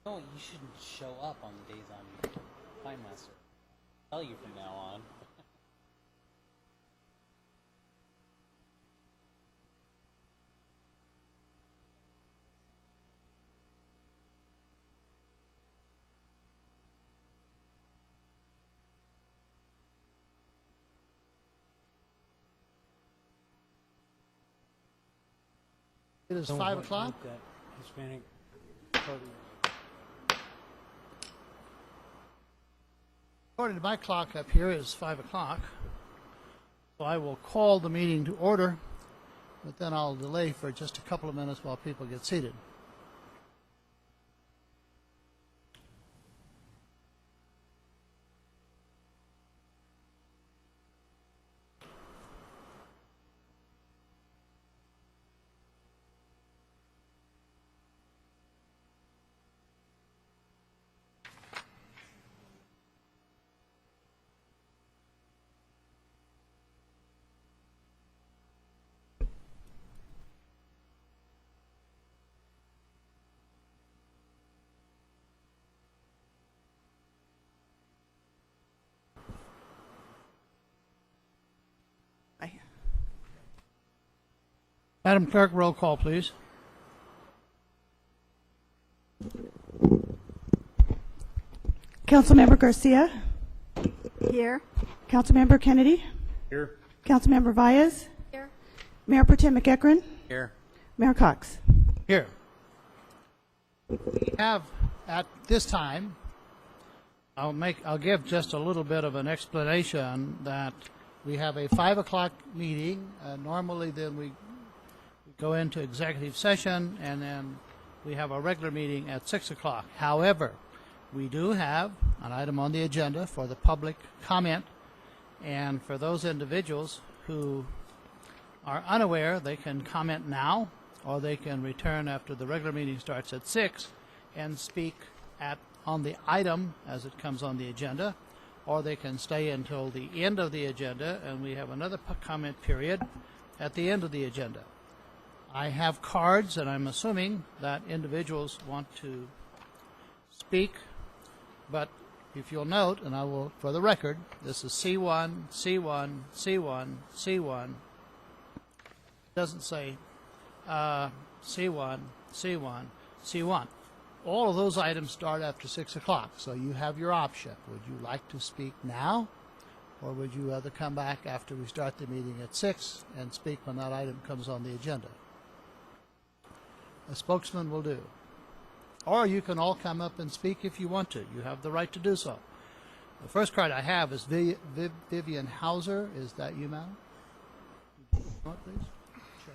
No, you shouldn't show up on the days I'm Time Master. I'll tell you from now on. It is 5 o'clock. That Hispanic party. According to my clock up here, it is 5 o'clock. So I will call the meeting to order, but then I'll delay for just a couple of minutes while people get seated. Madam Clerk, roll call, please. Councilmember Garcia, Here. Councilmember Kennedy, Here. Councilmember Valles, Here. Mayor Pro Tem McEachron, Here. Mayor Cox. Here. We have at this time, I'll give just a little bit of an explanation that we have a 5 o'clock meeting. Normally then we go into executive session and then we have a regular meeting at 6 o'clock. However, we do have an item on the agenda for the public comment, and for those individuals who are unaware, they can comment now, or they can return after the regular meeting starts at 6 and speak on the item as it comes on the agenda, or they can stay until the end of the agenda, and we have another comment period at the end of the agenda. I have cards, and I'm assuming that individuals want to speak, but if you'll note, and I will, for the record, this is C1, C1, C1, C1. It doesn't say C1, C1, C1. All of those items start after 6 o'clock, so you have your option. Would you like to speak now, or would you rather come back after we start the meeting at 6 and speak when that item comes on the agenda? A spokesman will do. Or you can all come up and speak if you want to. You have the right to do so. The first card I have is Vivian Hauser. Is that you, madam? What, please? Sure.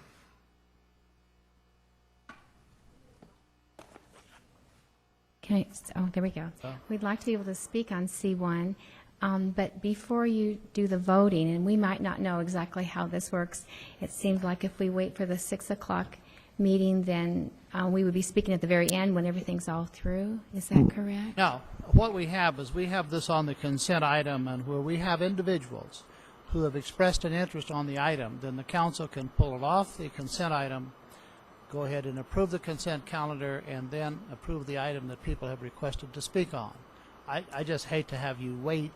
Okay, oh, there we go. Oh. We'd like to be able to speak on C1, but before you do the voting, and we might not know exactly how this works, it seems like if we wait for the 6 o'clock meeting, then we would be speaking at the very end when everything's all through. Is that correct? Now, what we have is we have this on the consent item, and where we have individuals who have expressed an interest on the item, then the council can pull it off the consent item, go ahead and approve the consent calendar, and then approve the item that people have requested to speak on. I just hate to have you wait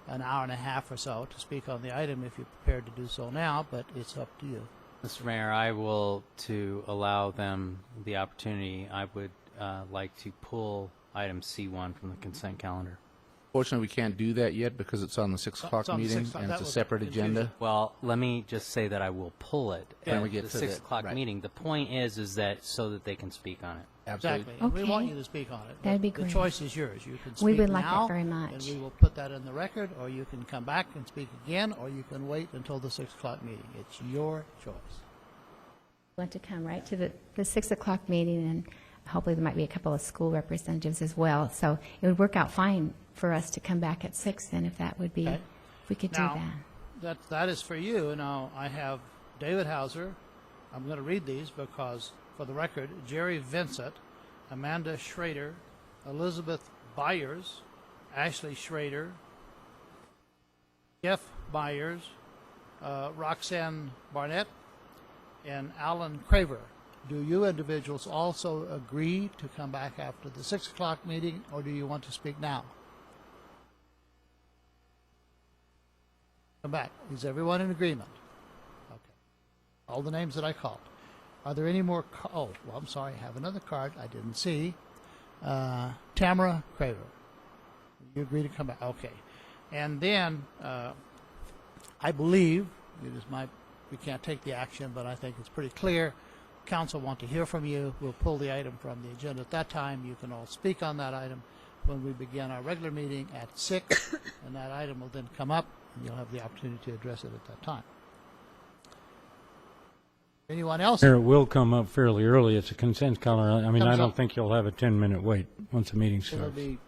an hour and a half or so to speak on the item if you're prepared to do so now, but it's up to you. Mr. Mayor, I will, to allow them the opportunity, I would like to pull item C1 from the consent calendar. Fortunately, we can't do that yet because it's on the 6 o'clock It's on the meeting 6 o'clock. and That it's a was separate confusion. agenda. Well, let me just say that I will pull it When at we get the to 6 the- o'clock right. meeting. The point is that so that they can speak on it. Exactly. And we want Okay. you to speak on it. That'd be The great. choice is yours. You can speak We would like that now, very much. and we will put that in the record, or you can come back and speak again, or you can wait until the 6 o'clock meeting. It's your choice. Want to come right to the 6 o'clock meeting, and hopefully there might be a couple of school representatives as well. So it would work out fine for us to come back at 6 then, if that would be, Okay. if we could do Now, that. that is for you. Now, I have David Hauser. I'm going to read these because, for the record, Jerry Vincent, Amanda Schrader, Elizabeth Byers, Ashley Schrader, Jeff Byers, Roxanne Barnett, and Alan Craver do you individuals also agree to come back after the 6 o'clock meeting, or do you want to speak now? Come back. Is everyone in agreement? Okay. All the names that I called. Are there any more? Oh, well, I'm sorry. I have another card I didn't see. Tamara Craver. You agree to come back? Okay. And then I believe it is we can't take the action, but I think it's pretty clear. Council want to hear from you. We'll pull the item from the agenda at that time. You can all speak on that item when we begin our regular meeting at 6, and that item will then come up, and you'll have the opportunity to address it at that time. Anyone else? Here, it will come up fairly early. It's a consent calendar. I mean, I Comes don't up. think you'll have a 10-minute wait once the meeting It'll starts. be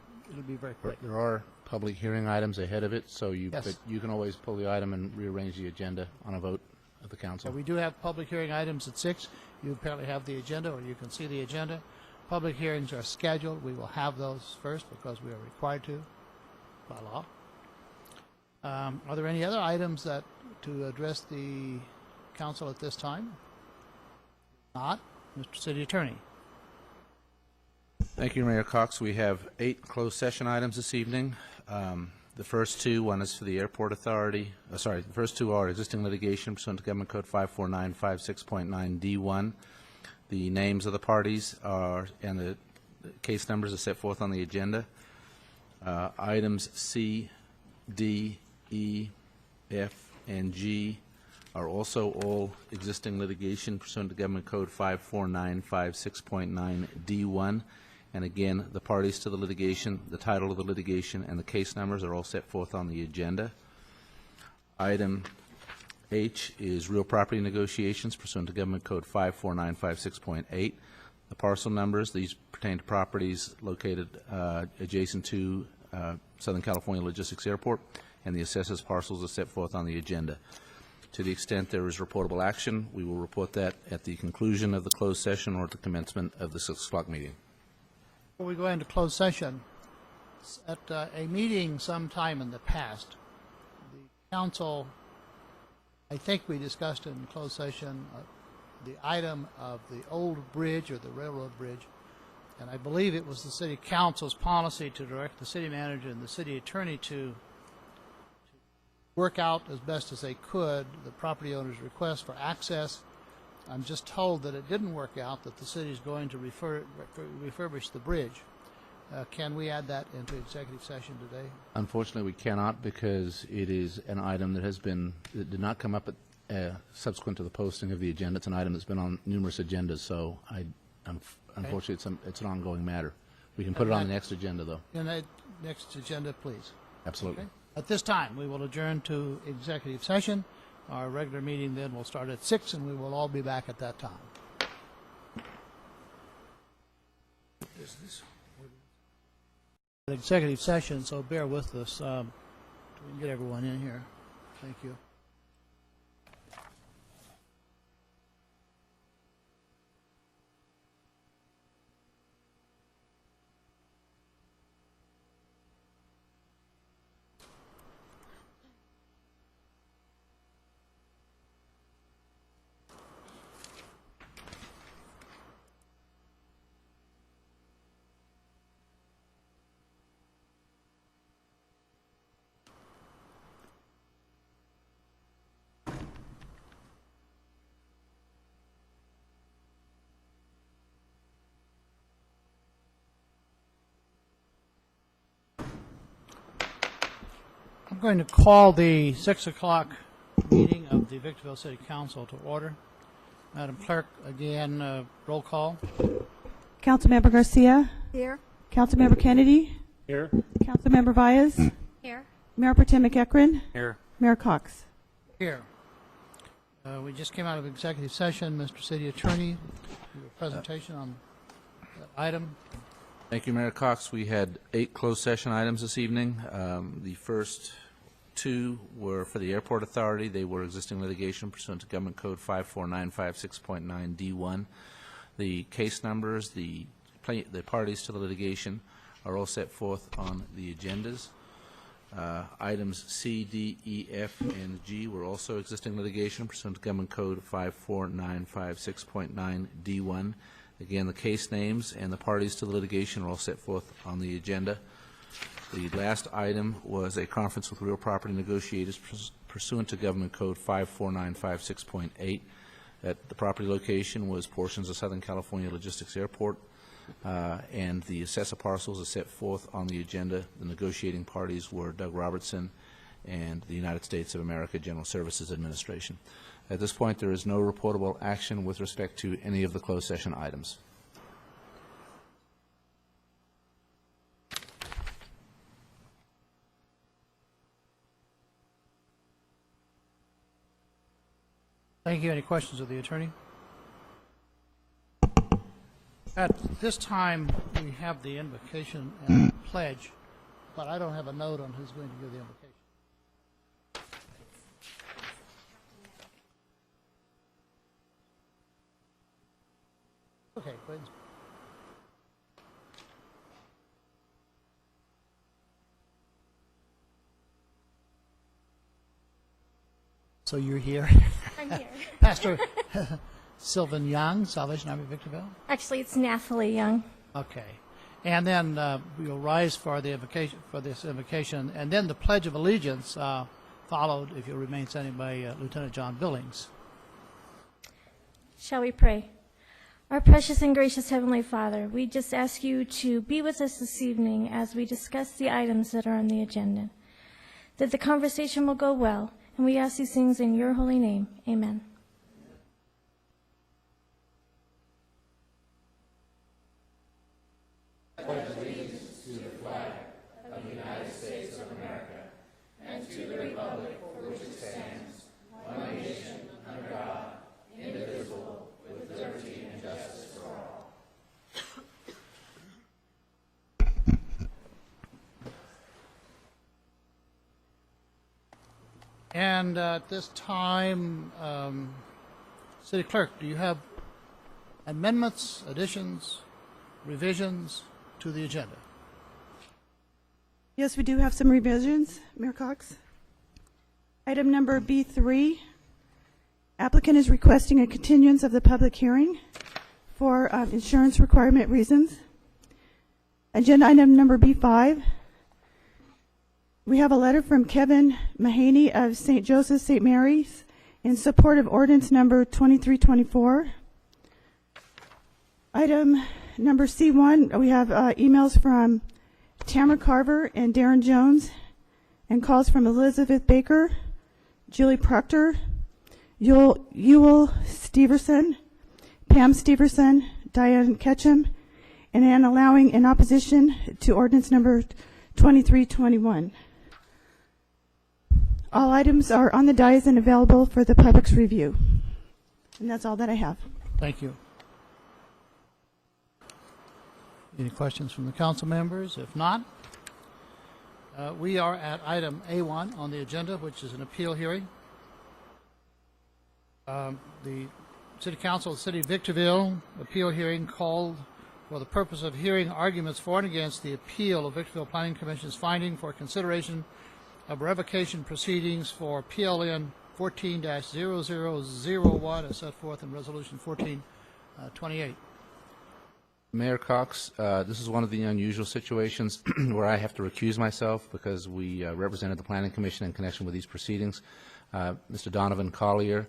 very quick. There are public hearing items ahead of it, so Yes. but you can always pull the item and rearrange the agenda on a vote of the So council. we do have public hearing items at 6. You apparently have the agenda, or you can see the agenda. Public hearings are scheduled. We will have those first because we are required to by law. Are there any other items to address the council at this time? Not. Mr. City Attorney. Thank you, Mayor Cox. We have 8 closed session items this evening. The first two, one is for the Airport Authority. The first two are existing litigation pursuant to Government Code 54956.9D1. The names of the parties are and the case numbers are set forth on the agenda. Items C, D, E, F, and G are also all existing litigation pursuant to Government Code 54956.9D1. And again, the parties to the litigation, the title of the litigation, and the case numbers are all set forth on the agenda. Item H is real property negotiations pursuant to Government Code 54956.8. The parcel numbers, these pertain to properties located adjacent to Southern California Logistics Airport, and the assessors parcels are set forth on the agenda. To the extent there is reportable action, we will report that at the conclusion of the closed session or at the commencement of the 6 o'clock meeting. Before we go into closed session, at a meeting sometime in the past, the council, I think we discussed in closed session the item of the old bridge or the railroad bridge, and I believe it was the city council's policy to direct the city manager and the city attorney to work out as best as they could the property owner's request for access. I'm just told that it didn't work out, that the city is going to refurbish the bridge. Can we add that into executive session today? Unfortunately, we cannot because it is an item that did not come up subsequent to the posting of the agenda. It's an item that's been on numerous agendas, so unfortunately it's an ongoing matter. We can put it on the next agenda, though. In the next agenda, please. Absolutely. Okay. At this time, we will adjourn to executive session. Our regular meeting then will start at 6, and we will all be back at that time. Executive session, so bear with us. We can get everyone in here. Thank you. I'm going to call the 6 o'clock meeting of the Victorville City Council to order. Madam Clerk, again, roll call. Councilmember Garcia, Here. Councilmember Kennedy, Here? Councilmember Valles, Here. Mayor Pro Tem McEachron, Here. Mayor Cox. Here. We just came out of executive session. Mr. City Attorney, your presentation on that item. Thank you, Mayor Cox. We had 8 closed session items this evening. The first 2 were for the Airport Authority. They were existing litigation pursuant to Government Code 54956.9D1. The case numbers, the parties to the litigation are all set forth on the agendas. Items C, D, E, F, and G were also existing litigation pursuant to Government Code 54956.9 D1. Again, the case names and the parties to the litigation are all set forth on the agenda. The last item was a conference with real property negotiators pursuant to Government Code 54956.8. At the property location was portions of Southern California Logistics Airport, and the assessor parcels are set forth on the agenda. The negotiating parties were Doug Robertson and the United States of America General Services Administration. At this point, there is no reportable action with respect to any of the closed session items. Thank you. Any questions of the attorney? At this time, we have the invocation and pledge, but I don't have a note on who's going to give the invocation. Okay, go ahead. So you're here? I'm here. Pastor Sylvan Young, Salvation Army Victorville? Actually, it's Nathalie Young. Okay. And then we'll rise for the invocation, for this invocation, and then the Pledge of Allegiance followed, if you'll remain standing, by Lieutenant John Billings. Shall we pray? Our precious and gracious Heavenly Father, we just ask you to be with us this evening as we discuss the items that are on the agenda, that the conversation will go well, and we ask these things in your holy name. Amen. And at this time, City Clerk, do you have amendments, additions, revisions to the agenda? Yes, we do have some revisions, Mayor Cox. Item number B3, applicant is requesting a continuance of the public hearing for insurance requirement reasons. Agenda item number B5, we have a letter from Kevin Mahaney of St. Joseph St. Mary's in support of ordinance number 2324. Item number C1, we have emails from Tamara Carver and Darren Jones and calls from Elizabeth Baker, Julie Proctor, Ewell Steverson, Pam Steverson, Diane Ketchum, and Ann allowing in opposition to ordinance number 2321. All items are on the dais and available for the public's review. And that's all that I have. Thank you. Any questions from the council members? If not, we are at item A1 on the agenda, which is an appeal hearing. The City Council of the City of Victorville appeal hearing called for the purpose of hearing arguments for and against the appeal of Victorville Planning Commission's finding for consideration of revocation proceedings for PLN 14-0001 as set forth in Resolution 1428. Mayor Cox, this is one of the unusual situations where I have to recuse myself because we represented the Planning Commission in connection with these proceedings. Mr. Donovan Collier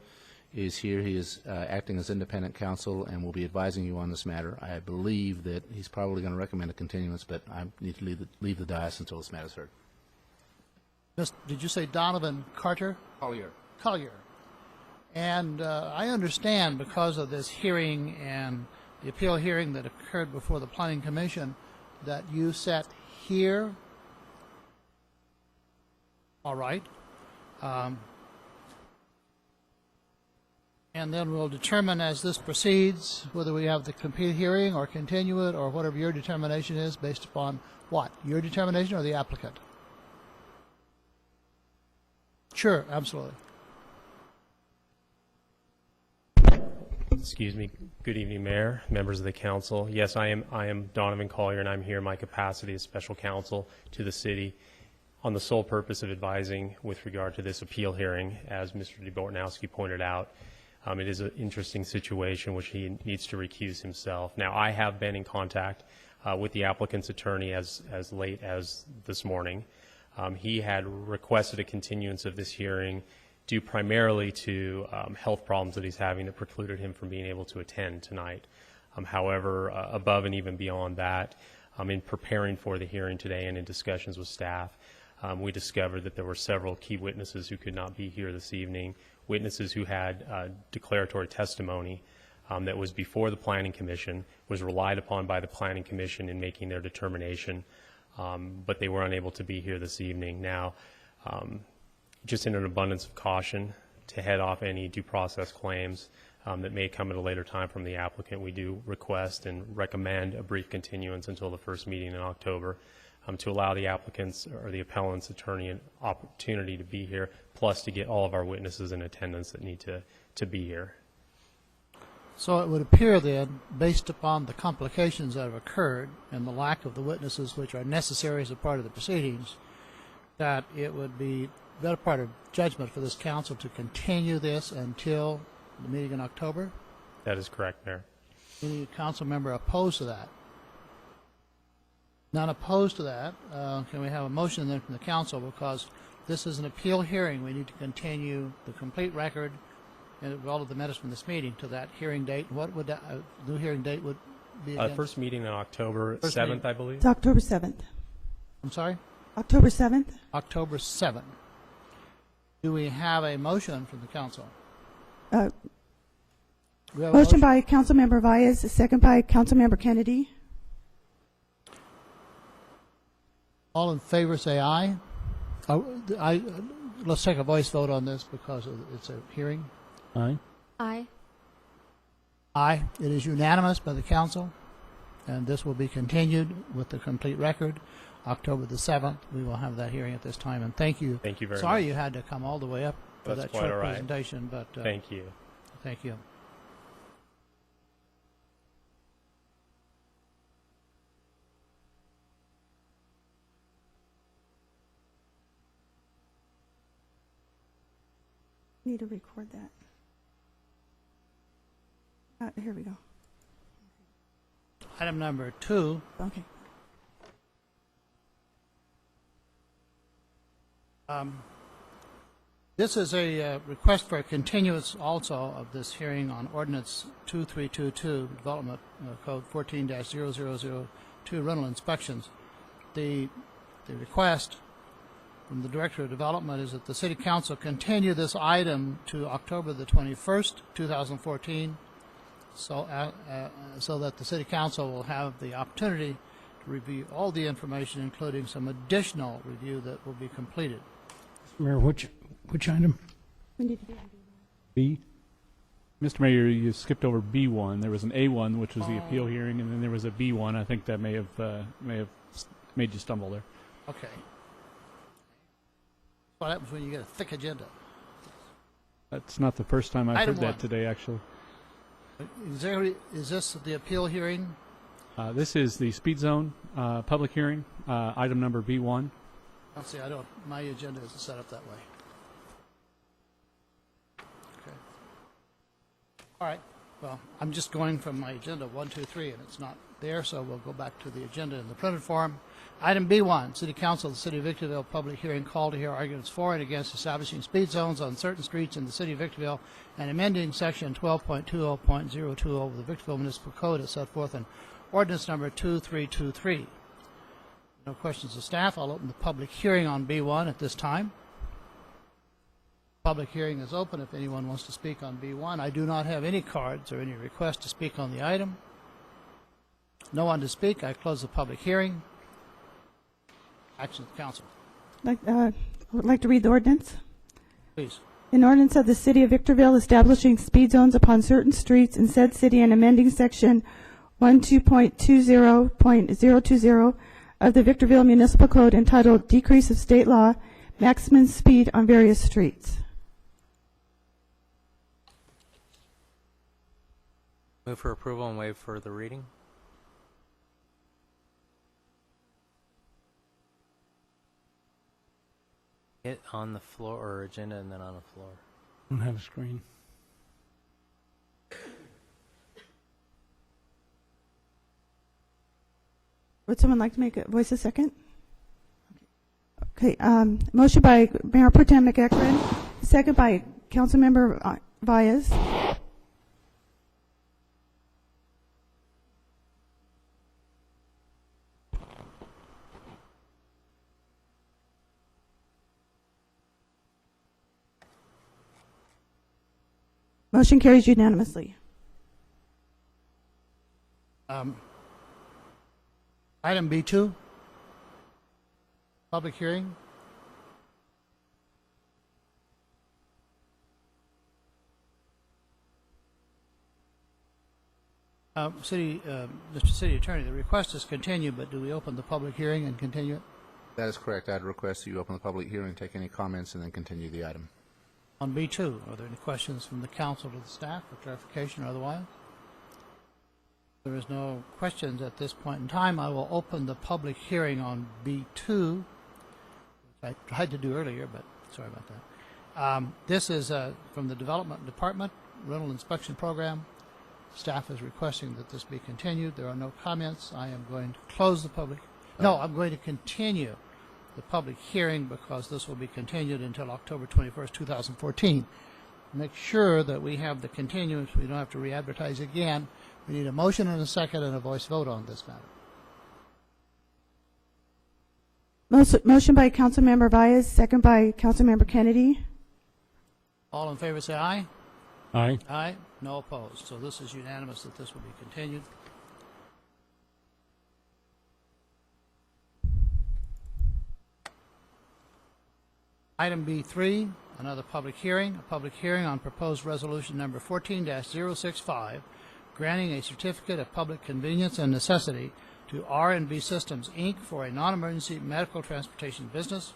is here. He is acting as independent counsel and will be advising you on this matter. I believe that he's probably going to recommend a continuance, but I need to leave the dais until this matter is heard. Did you say Donovan Carter? Collier. Collier. And I understand because of this hearing and the appeal hearing that occurred before the Planning Commission that you sat here. All right. And then we'll determine as this proceeds whether we have the complete hearing or continue it or whatever your determination is based upon what? Your determination or the applicant? Sure, absolutely. Excuse me. Good evening, Mayor, members of the council. Yes, I am Donovan Collier, and I'm here in my capacity as special counsel to the city on the sole purpose of advising with regard to this appeal hearing. As Mr. DeBortnowski pointed out, it is an interesting situation which he needs to recuse himself. Now, I have been in contact with the applicant's attorney as late as this morning. He had requested a continuance of this hearing due primarily to health problems that he's having that precluded him from being able to attend tonight. However, above and even beyond that, in preparing for the hearing today and in discussions with staff, we discovered that there were several key witnesses who could not be here this evening, witnesses who had declaratory testimony that was before the Planning Commission, was relied upon by the Planning Commission in making their determination, but they were unable to be here this evening. Now, just in an abundance of caution, to head off any due process claims that may come at a later time from the applicant, we do request and recommend a brief continuance until the first meeting in October to allow the applicant's or the appellant's attorney an opportunity to be here, plus to get all of our witnesses in attendance that need to be here. So it would appear then, based upon the complications that have occurred and the lack of the witnesses which are necessary as a part of the proceedings, that it would be better part of judgment for this council to continue this until the meeting in October? That is correct, Mayor. Any council member opposed to that? None opposed to that. Can we have a motion then from the council, because this is an appeal hearing? We need to continue the complete record and all of the minutes from this meeting to that hearing date. What would that new hearing date would be again? First meeting on October First 7th, meeting. I believe. It's October 7th. I'm sorry? October 7th? October 7th. Do we have a motion from the council? Uh, We have a Motion by Councilmember Valles, a second by Councilmember Kennedy. All in favor, say aye. Let's take a voice vote on this because it's a hearing. Aye. Aye. Aye. It is unanimous by the council, and this will be continued with the complete record. October the 7th, we will have that hearing at this time, and thank you. Thank you very Sorry much. you had to come all the way up for That's that quite short all right. presentation, but Thank you. thank you. Need to record that. Here we go. Item number 2, Okay. this is a request for a continuance also of this hearing on Ordinance 2322, Development Code 14-0002, rental inspections. The request from the Director of Development is that the City Council continue this item to October the 21st, 2014, so that the City Council will have the opportunity to review all the information, including some additional review that will be completed. Mayor, which item? We need to do B? Mr. Mayor, you skipped over B1. There was an A1, which was the appeal hearing, and then there was a B1. I think that may have made you stumble there. Okay. What happens when you get a thick agenda? That's not the first time I've Item heard that one. today, actually. Is this the appeal hearing? This is the speed zone public hearing, item number B1. Let's see, my agenda isn't set up that way. Okay. All right, well, I'm just going from my agenda 1, 2, 3, and it's not there, so we'll go back to the agenda in the printed form. Item B1, City Council of the City of Victorville public hearing call to hear arguments for and against establishing speed zones on certain streets in the City of Victorville and amending Section 12.20.020 of the Victorville Municipal Code as set forth in Ordinance Number 2323. No questions of staff. I'll open the public hearing on B1 at this time. Public hearing is open if anyone wants to speak on B1. I do not have any cards or any requests to speak on the item. No one to speak. I close the public hearing. Action of the council, I would like to read the ordinance. please. An ordinance of the City of Victorville establishing speed zones upon certain streets in said city and amending Section 12.20.020 of the Victorville Municipal Code entitled Decrease of State Law, Maximum Speed on Various Streets. Move for approval and waive further reading. It on the floor or agenda and then on the floor. Don't have a screen. Would someone like to make a voice a second? Okay, motion by Mayor Pro Tem McEachran, second by Councilmember Baez. Motion carries unanimously. Item B2, public hearing. Mr. City Attorney, the request is continued, but do we open the public hearing and continue it? That is correct. I'd request that you open the public hearing, take any comments, and then continue the item. On B2, are there any questions from the council to the staff for clarification or otherwise? There is no questions at this point in time. I will open the public hearing on B2, which I tried to do earlier, but sorry about that. This is from the Development Department, Rental Inspection Program. Staff is requesting that this be continued. There are no comments. I am going to close the public. No, I'm going to continue the public hearing because this will be continued until October 21st, 2014. Make sure that we have the continuance. We don't have to re-advertise again. We need a motion and a second and a voice vote on this matter. Motion by Councilmember Baez, second by Councilmember Kennedy. All in favor say aye. Aye. Aye. No opposed. So this is unanimous that this will be continued. Item B3, another public hearing. A public hearing on proposed resolution number 14-065, granting a certificate of public convenience and necessity to R&B Systems, Inc. for a non-emergency medical transportation business.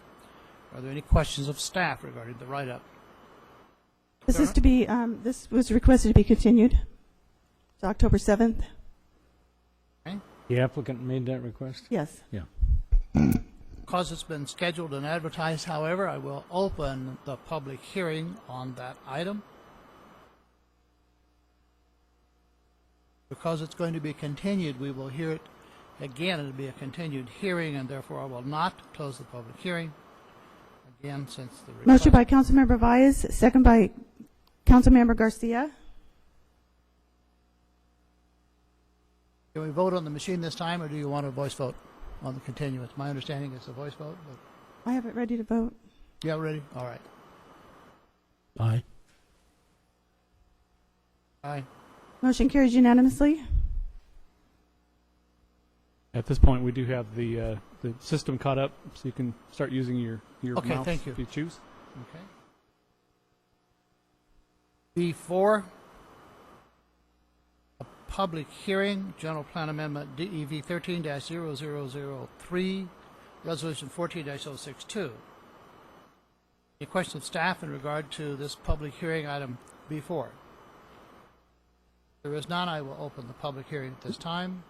Are there any questions of staff regarding the write-up? This is to be, this was requested to be continued to October 7th. Okay. The applicant made that request? Yes. Yeah. Because it's been scheduled and advertised, however, I will open the public hearing on that item. Because it's going to be continued, we will hear it again. It'll be a continued hearing, and therefore I will not close the public hearing. Again, since the request... Motion by Councilmember Baez, second by Councilmember Garcia. Can we vote on the machine this time, or do you want a voice vote on the continuance? My understanding is a voice vote. But I have it ready to vote. yeah, ready? All right. Aye. Aye. Motion carries unanimously. At this point, we do have the system caught up, so you can start using your Okay, mouse thank you. if you choose. Okay. B4, a public hearing, General Plan Amendment DEV 13-0003, Resolution 14-062. Any questions of staff in regard to this public hearing item B4? If there is none, I will open the public hearing at this time.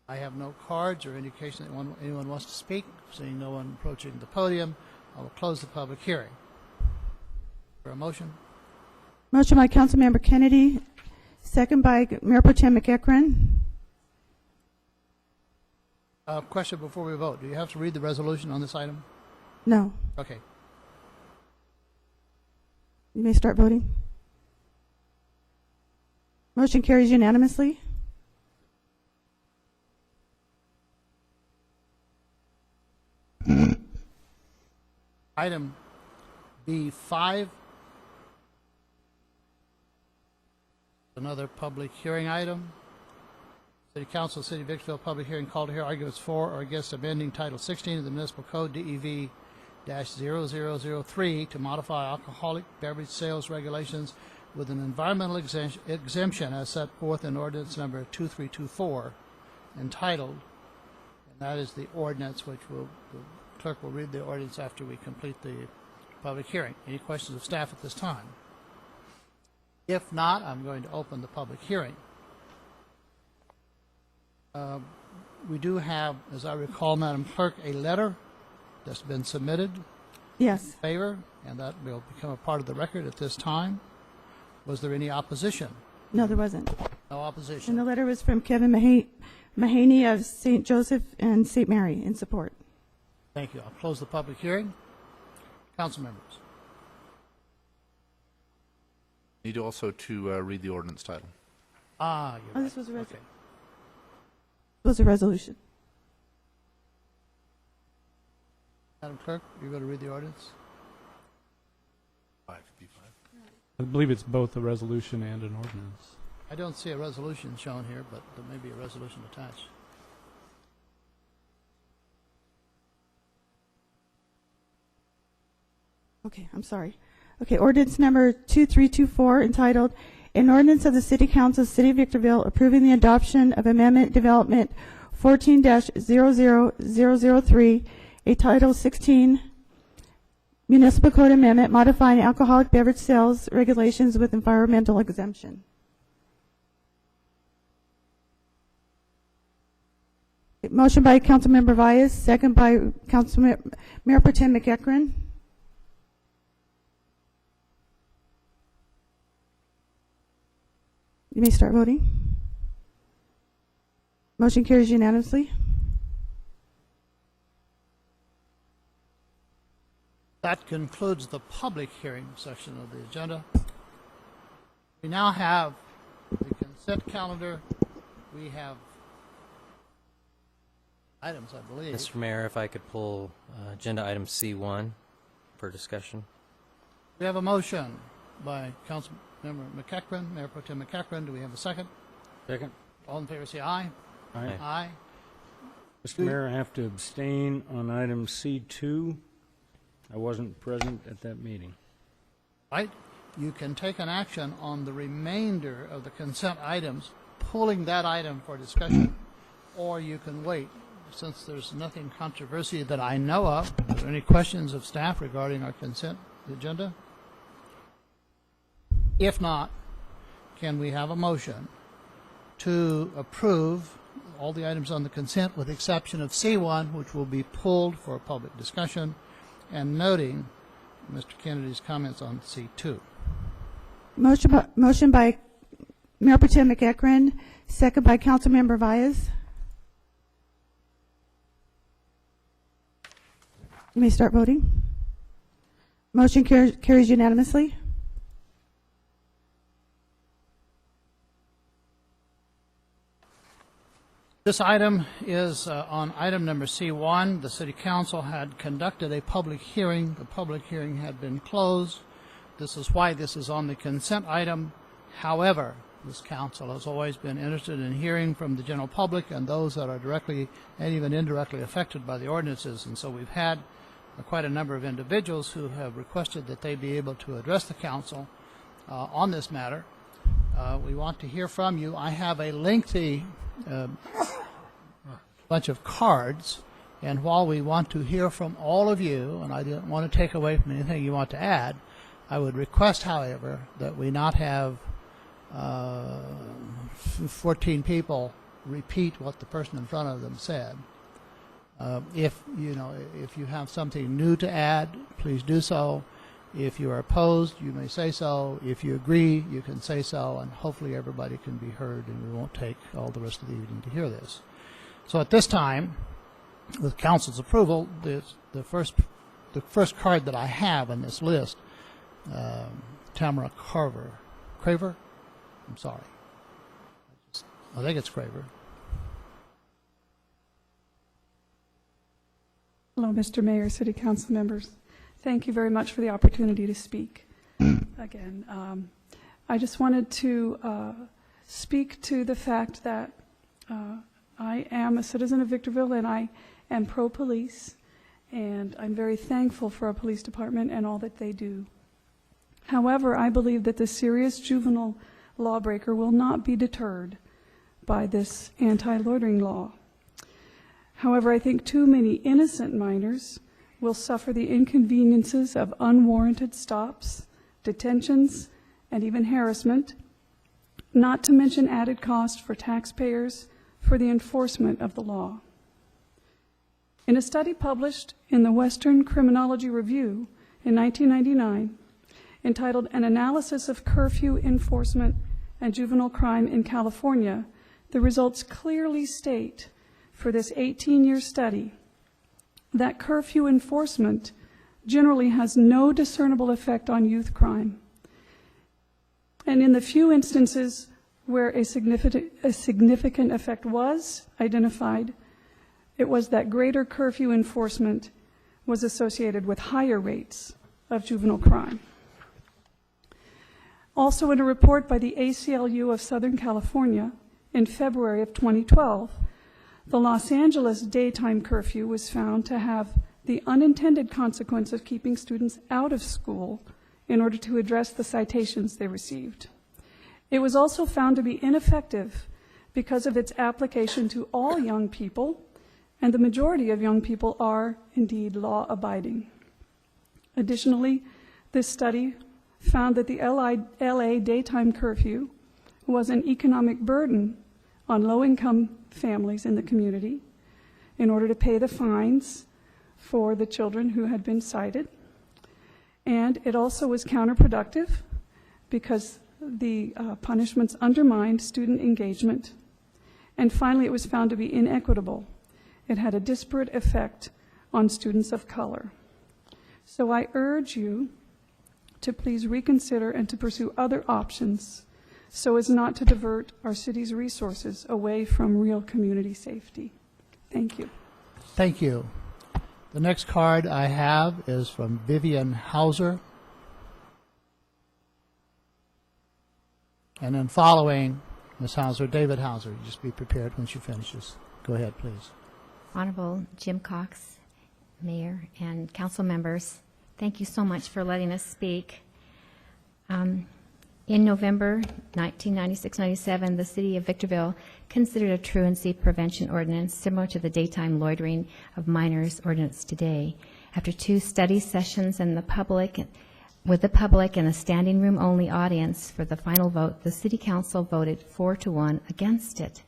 I have no cards or indication that anyone wants to speak. Seeing no one approaching the podium, I will close the public hearing. For a motion? Motion by Councilmember Kennedy, second by Mayor Pro Tem McEachran. Question before we vote. Do you have to read the resolution on this item? No. Okay. You may start voting. Motion carries unanimously. Item B5, another public hearing item. City Council, City of Vicksville, public hearing called to hear arguments for or against amending Title 16 of the Municipal Code, DEV-0003, to modify alcoholic beverage sales regulations with an environmental exemption as set forth in ordinance number 2324, entitled, and that is the ordinance which the clerk will read the ordinance after we complete the public hearing. Any questions of staff at this time? If not, I'm going to open the public hearing. We do have, as I recall, Madam Clerk, a letter that's been submitted Yes. Favor? And that will become a part of the record at this time. Was there any opposition? No, there wasn't. No And the opposition. letter was from Kevin Mahaney of St. Joseph and St. Mary in support. Thank you. I'll close the public hearing. Council members. Need also to read the ordinance title. Ah, Oh, you're this was a right. res- Okay. was a resolution. Madam Clerk, you're going to read the ordinance? I believe it's both a resolution and an ordinance. I don't see a resolution shown here, but there may be a resolution attached. Okay, I'm sorry. Okay, ordinance number 2324 entitled, "An Ordinance of the City Council, City of Victorville, approving the adoption of Amendment Development 14-00003, a Title 16 Municipal Code Amendment modifying alcoholic beverage sales regulations with environmental exemption." Motion by Councilmember Valles, second by Mayor Pro Tem McEachran. You may start voting. Motion carries unanimously. That concludes the public hearing section of the agenda. We now have the consent calendar. We have items, I believe. Mr. Mayor, if I could pull agenda item C1 for discussion. We have a motion by Councilmember McEachran, Mayor Pro Tem McEachran. Do we have a second? Second. All in favor say aye. Aye. Aye. Mr. Mayor, I have to abstain on item C2. I wasn't present at that meeting. Right? You can take an action on the remainder of the consent items, pulling that item for discussion, or you can wait. Since there's nothing controversy that I know of, are there any questions of staff regarding our consent agenda? If not, can we have a motion to approve all the items on the consent with the exception of C1, which will be pulled for public discussion, and noting Mr. Kennedy's comments on C2? Motion by Mayor Pro Tem McEachran, second by Councilmember Valles. You may start voting. Motion carries unanimously. This item is on item number C1. The City Council had conducted a public hearing. The public hearing had been closed. This is why this is on the consent item. However, this council has always been interested in hearing from the general public and those that are directly and even indirectly affected by the ordinances. And so we've had quite a number of individuals who have requested that they be able to address the council on this matter. We want to hear from you. I have a lengthy bunch of cards, and while we want to hear from all of you, and I don't want to take away from anything you want to add, I would request, however, that we not have 14 people repeat what the person in front of them said. If you have something new to add, please do so. If you are opposed, you may say so. If you agree, you can say so, and hopefully everybody can be heard, and we won't take all the rest of the evening to hear this. So at this time, with council's approval, the first card that I have on this list, Tamara Craver. I'm sorry. I think it's Craver. Hello, Mr. Mayor, City Council members. Thank you very much for the opportunity to speak again. I just wanted to speak to the fact that I am a citizen of Victorville and I am pro-police, and I'm very thankful for our police department and all that they do. However, I believe that the serious juvenile lawbreaker will not be deterred by this anti-loitering law. However, I think too many innocent minors will suffer the inconveniences of unwarranted stops, detentions, and even harassment, not to mention added cost for taxpayers for the enforcement of the law. In a study published in the Western Criminology Review in 1999, entitled An Analysis of Curfew Enforcement and Juvenile Crime in California, the results clearly state for this 18-year study that curfew enforcement generally has no discernible effect on youth crime. And in the few instances where a significant effect was identified, it was that greater curfew enforcement was associated with higher rates of juvenile crime. Also, in a report by the ACLU of Southern California in February of 2012, the Los Angeles daytime curfew was found to have the unintended consequence of keeping students out of school in order to address the citations they received. It was also found to be ineffective because of its application to all young people, and the majority of young people are indeed law-abiding. Additionally, this study found that the LA daytime curfew was an economic burden on low-income families in the community in order to pay the fines for the children who had been cited. And it also was counterproductive because the punishments undermined student engagement. And finally, it was found to be inequitable. It had a disparate effect on students of color. So I urge you to please reconsider and to pursue other options so as not to divert our city's resources away from real community safety. Thank you. Thank you. The next card I have is from Vivian Hauser. And then following Ms. Hauser, David Hauser. Just be prepared when she finishes. Go ahead, please. Honorable Jim Cox, Mayor and council members, thank you so much for letting us speak. In November 1996-97, the City of Victorville considered a truancy prevention ordinance similar to the daytime loitering of minors ordinance today. After 2 study sessions with the public and a standing room only audience for the final vote, the City Council voted 4-1 against it.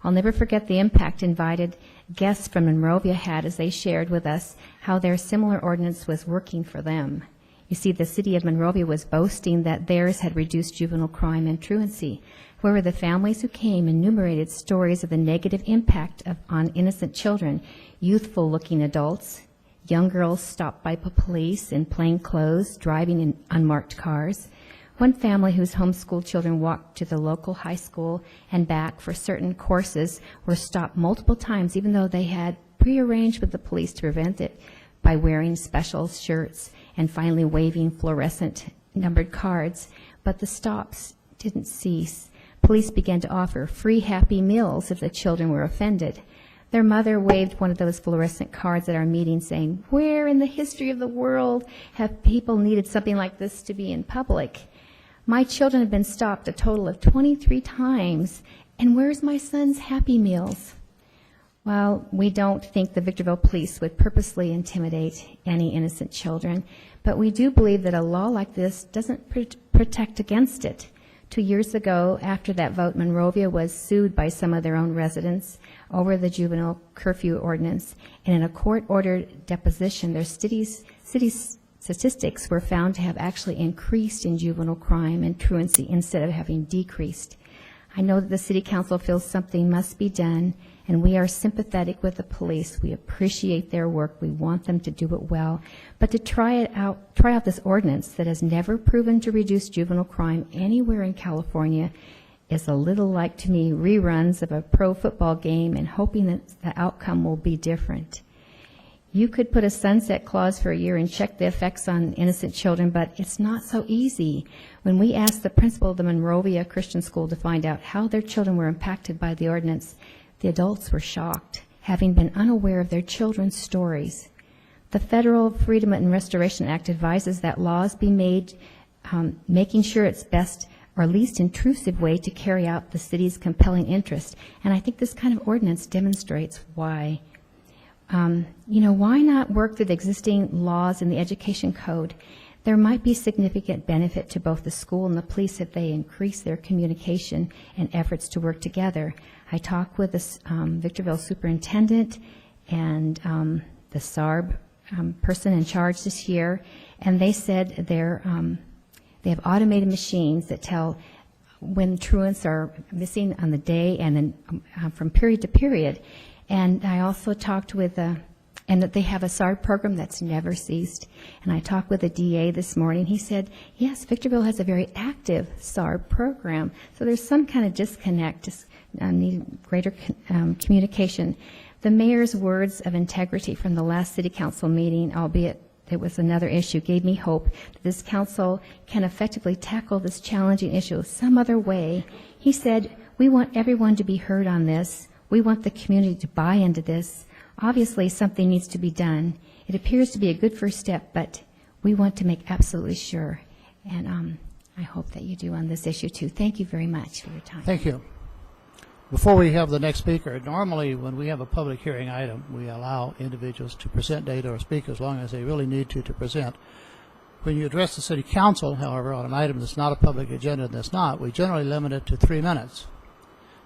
I'll never forget the impact invited guests from Monrovia had as they shared with us how their similar ordinance was working for them. You see, the city of Monrovia was boasting that theirs had reduced juvenile crime and truancy. However, the families who came enumerated stories of the negative impact on innocent children, youthful-looking adults, young girls stopped by police in plain clothes, driving in unmarked cars. One family whose homeschooled children walked to the local high school and back for certain courses were stopped multiple times, even though they had prearranged with the police to prevent it by wearing special shirts and finally waving fluorescent numbered cards. But the stops didn't cease. Police began to offer free Happy Meals if the children were offended. Their mother waved one of those fluorescent cards at our meeting saying, "Where in the history of the world have people needed something like this to be in public? My children have been stopped a total of 23 times, and where's my son's Happy Meals?" Well, we don't think the Victorville police would purposely intimidate any innocent children, but we do believe that a law like this doesn't protect against it. 2 years ago, after that vote, Monrovia was sued by some of their own residents over the juvenile curfew ordinance, and in a court-ordered deposition, their city's statistics were found to have actually increased in juvenile crime and truancy instead of having decreased. I know that the City Council feels something must be done, and we are sympathetic with the police. We appreciate their work. We want them to do it well. But to try out this ordinance that has never proven to reduce juvenile crime anywhere in California is a little like, to me, reruns of a pro football game and hoping that the outcome will be different. You could put a sunset clause for a year and check the effects on innocent children, but it's not so easy. When we asked the principal of the Monrovia Christian School to find out how their children were impacted by the ordinance, the adults were shocked, having been unaware of their children's stories. The Federal Freedom and Restoration Act advises that laws be made, making sure it's best or least intrusive way to carry out the city's compelling interest. And I think this kind of ordinance demonstrates why. Why not work through the existing laws in the education code? There might be significant benefit to both the school and the police if they increase their communication and efforts to work together. I talked with the Victorville superintendent, and the SARB person in charge this year, and they said they have automated machines that tell when truants are missing on the day and then from period to period. And I also talked with and that they have a SARB program that's never ceased. And I talked with the DA this morning. He said, yes, Victorville has a very active SARB program. So there's some kind of disconnect, just need greater communication. The mayor's words of integrity from the last city council meeting, albeit it was another issue, gave me hope that this council can effectively tackle this challenging issue some other way. He said, we want everyone to be heard on this. We want the community to buy into this. Obviously, something needs to be done. It appears to be a good first step, but we want to make absolutely sure. And I hope that you do on this issue, too. Thank you very much for your time. Thank you. Before we have the next speaker, normally when we have a public hearing item, we allow individuals to present data or speak as long as they really need to present. When you address the city council, however, on an item that's not a public agenda and that's not, we generally limit it to 3 minutes.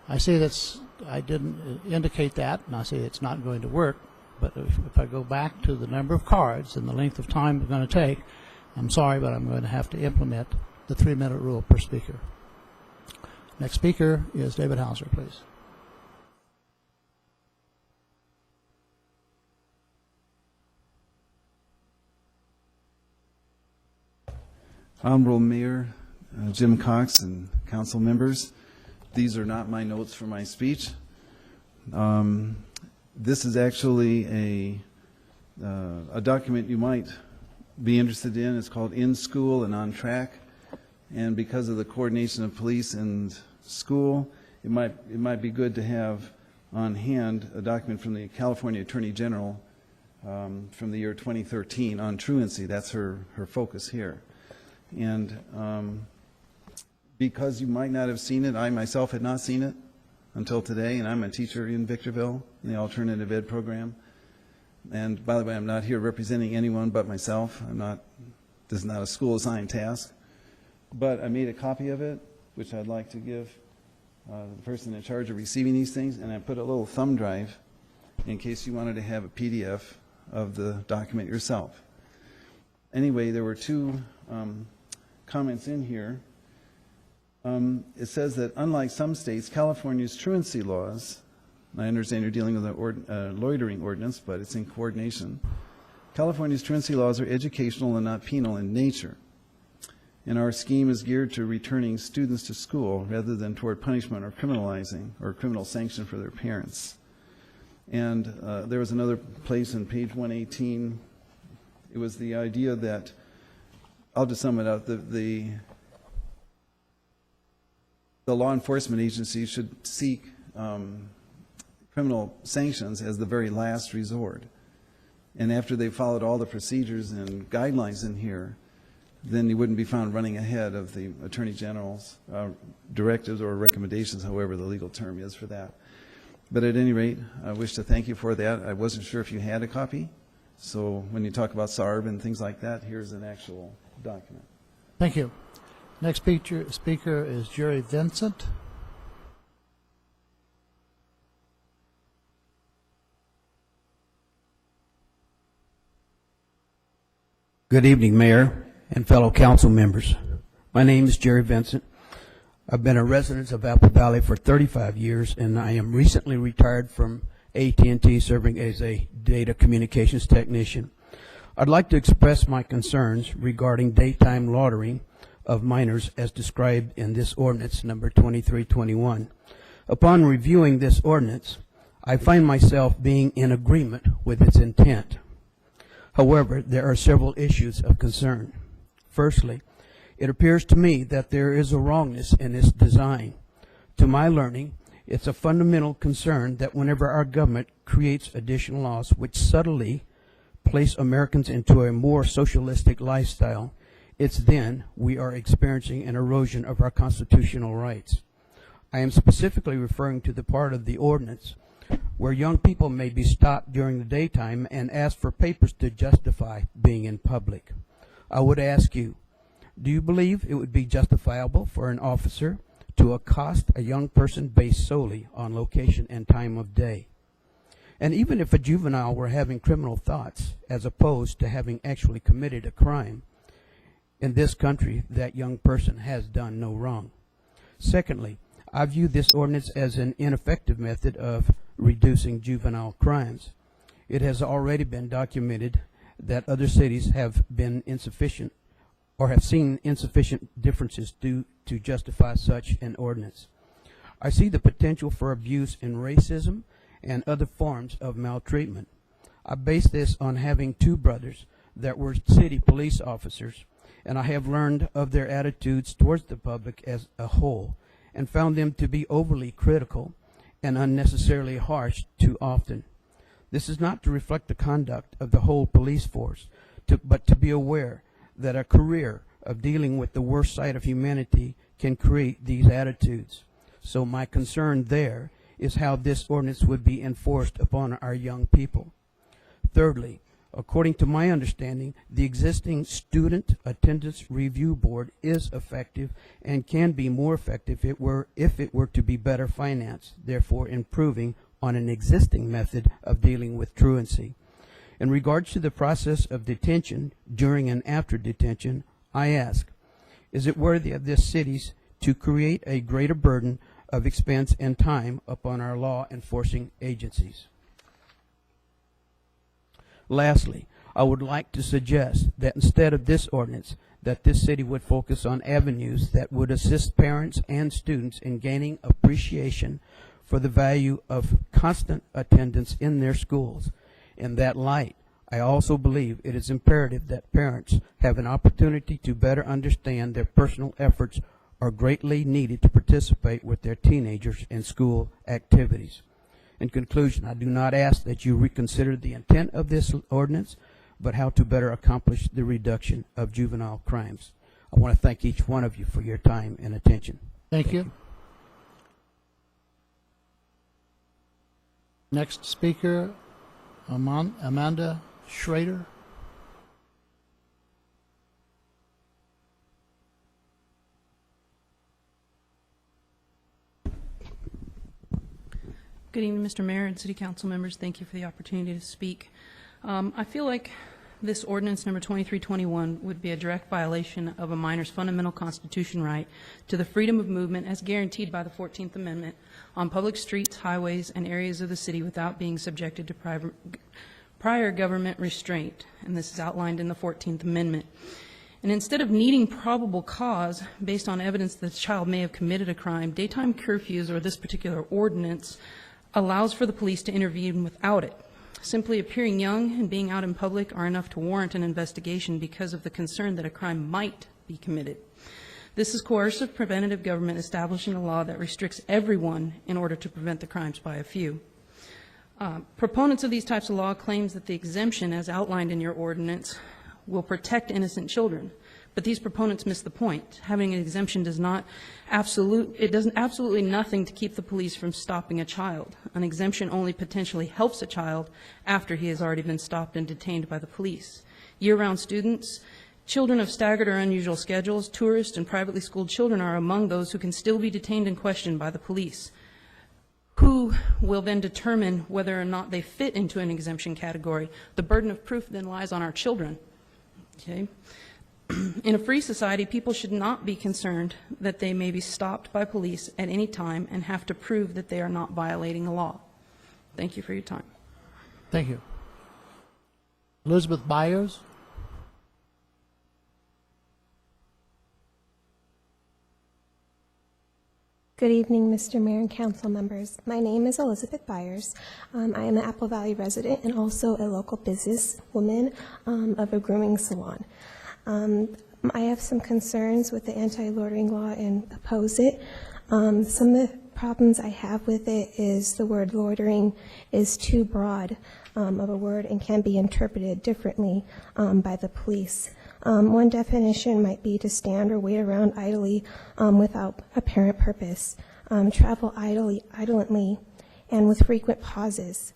I see that's, I didn't indicate that, and I see it's not going to work, but if I go back to the number of cards and the length of time it's going to take, I'm sorry, but I'm going to have to implement the 3-minute rule per speaker. Next speaker is David Hauser, please. Honorable Mayor Jim Cox and council members, these are not my notes for my speech. This is actually a document you might be interested in. It's called In School and On Track. And because of the coordination of police and school, it might be good to have on hand a document from the California Attorney General from the year 2013 on truancy. That's her focus here. And because you might not have seen it, I myself had not seen it until today, and I'm a teacher in Victorville in the alternative ed program. And by the way, I'm not here representing anyone but myself. This is not a school assigned task. But I made a copy of it, which I'd like to give the person in charge of receiving these things, and I put a little thumb drive in case you wanted to have a PDF of the document yourself. Anyway, there were two comments in here. It says that unlike some states, California's truancy laws, I understand you're dealing with a loitering ordinance, but it's in coordination. California's truancy laws are educational and not penal in nature. And our scheme is geared to returning students to school rather than toward punishment or criminalizing or criminal sanction for their parents. And there was another place in page 118. It was the idea that, I'll just sum it up, the law enforcement agency should seek criminal sanctions as the very last resort. And after they've followed all the procedures and guidelines in here, then you wouldn't be found running ahead of the Attorney General's directives or recommendations, however the legal term is for that. But at any rate, I wish to thank you for that. I wasn't sure if you had a copy. So when you talk about SARB and things like that, here's an actual document. Thank you. Next speaker is Jerry Vincent. Good evening, Mayor and fellow council members. My name is Jerry Vincent. I've been a resident of Apple Valley for 35 years, and I am recently retired from AT&T, serving as a data communications technician. I'd like to express my concerns regarding daytime loitering of minors as described in this ordinance number 2321. Upon reviewing this ordinance, I find myself being in agreement with its intent. However, there are several issues of concern. Firstly, it appears to me that there is a wrongness in its design. To my learning, it's a fundamental concern that whenever our government creates additional laws which subtly place Americans into a more socialistic lifestyle, it's then we are experiencing an erosion of our constitutional rights. I am specifically referring to the part of the ordinance where young people may be stopped during the daytime and asked for papers to justify being in public. I would ask you, do you believe it would be justifiable for an officer to accost a young person based solely on location and time of day? And even if a juvenile were having criminal thoughts as opposed to having actually committed a crime, in this country, that young person has done no wrong. Secondly, I view this ordinance as an ineffective method of reducing juvenile crimes. It has already been documented that other cities have been insufficient or have seen insufficient differences to justify such an ordinance. I see the potential for abuse in racism and other forms of maltreatment. I base this on having two brothers that were city police officers, and I have learned of their attitudes towards the public as a whole and found them to be overly critical and unnecessarily harsh too often. This is not to reflect the conduct of the whole police force, but to be aware that a career of dealing with the worst side of humanity can create these attitudes. So my concern there is how this ordinance would be enforced upon our young people. Thirdly, according to my understanding, the existing Student Attendance Review Board is effective and can be more effective if it were to be better financed, therefore improving on an existing method of dealing with truancy. In regards to the process of detention, during and after detention, I ask, is it worthy of this city to create a greater burden of expense and time upon our law enforcing agencies? Lastly, I would like to suggest that instead of this ordinance, that this city would focus on avenues that would assist parents and students in gaining appreciation for the value of constant attendance in their schools. In that light, I also believe it is imperative that parents have an opportunity to better understand their personal efforts are greatly needed to participate with their teenagers in school activities. In conclusion, I do not ask that you reconsider the intent of this ordinance, but how to better accomplish the reduction of juvenile crimes. I want to thank each one of you for your time and attention. Thank you. Next speaker, Amanda Schrader. Good evening, Mr. Mayor and City Council members. Thank you for the opportunity to speak. I feel like this ordinance number 2321 would be a direct violation of a minor's fundamental constitutional right to the freedom of movement as guaranteed by the 14th Amendment on public streets, highways, and areas of the city without being subjected to prior government restraint. And this is outlined in the 14th Amendment. And instead of needing probable cause based on evidence that the child may have committed a crime, daytime curfews or this particular ordinance allows for the police to intervene without it. Simply appearing young and being out in public are enough to warrant an investigation because of the concern that a crime might be committed. This is coercive preventative government establishing a law that restricts everyone in order to prevent the crimes by a few. Proponents of these types of law claims that the exemption as outlined in your ordinance will protect innocent children. But these proponents miss the point. Having an exemption does absolutely nothing to keep the police from stopping a child. An exemption only potentially helps a child after he has already been stopped and detained by the police. Year-round students, children of staggered or unusual schedules, tourists, and privately schooled children are among those who can still be detained and questioned by the police, who will then determine whether or not they fit into an exemption category. The burden of proof then lies on our children. Okay? In a free society, people should not be concerned that they may be stopped by police at any time and have to prove that they are not violating the law. Thank you for your time. Thank you. Elizabeth Byers. Good evening, Mr. Mayor and council members. My name is Elizabeth Byers. I am an Apple Valley resident and also a local businesswoman of a grooming salon. I have some concerns with the anti-loitering law and oppose it. Some of the problems I have with it is the word loitering is too broad of a word and can be interpreted differently by the police. One definition might be to stand or wait around idly without apparent purpose, travel idly and with frequent pauses.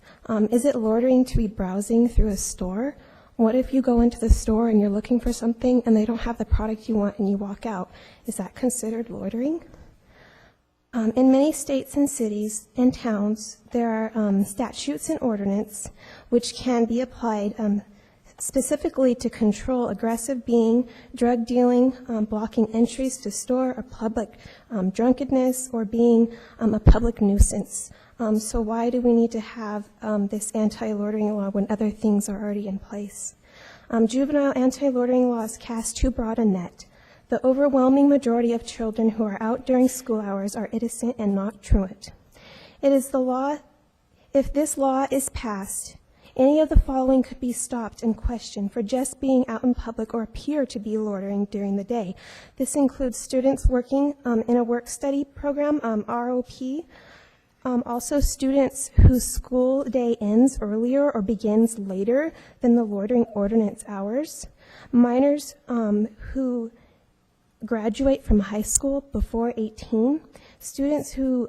Is it loitering to be browsing through a store? What if you go into the store and you're looking for something and they don't have the product you want and you walk out? Is that considered loitering? In many states and cities and towns, there are statutes and ordinance which can be applied specifically to control aggressive being, drug dealing, blocking entries to store, or public drunkenness, or being a public nuisance. So why do we need to have this anti-loitering law when other things are already in place? Juvenile anti-loitering laws cast too broad a net. The overwhelming majority of children who are out during school hours are innocent and not truant. It is the law. If this law is passed, any of the following could be stopped and questioned for just being out in public or appear to be loitering during the day. This includes students working in a work-study program, ROP, also students whose school day ends earlier or begins later than the loitering ordinance hours, minors who graduate from high school before 18, students whose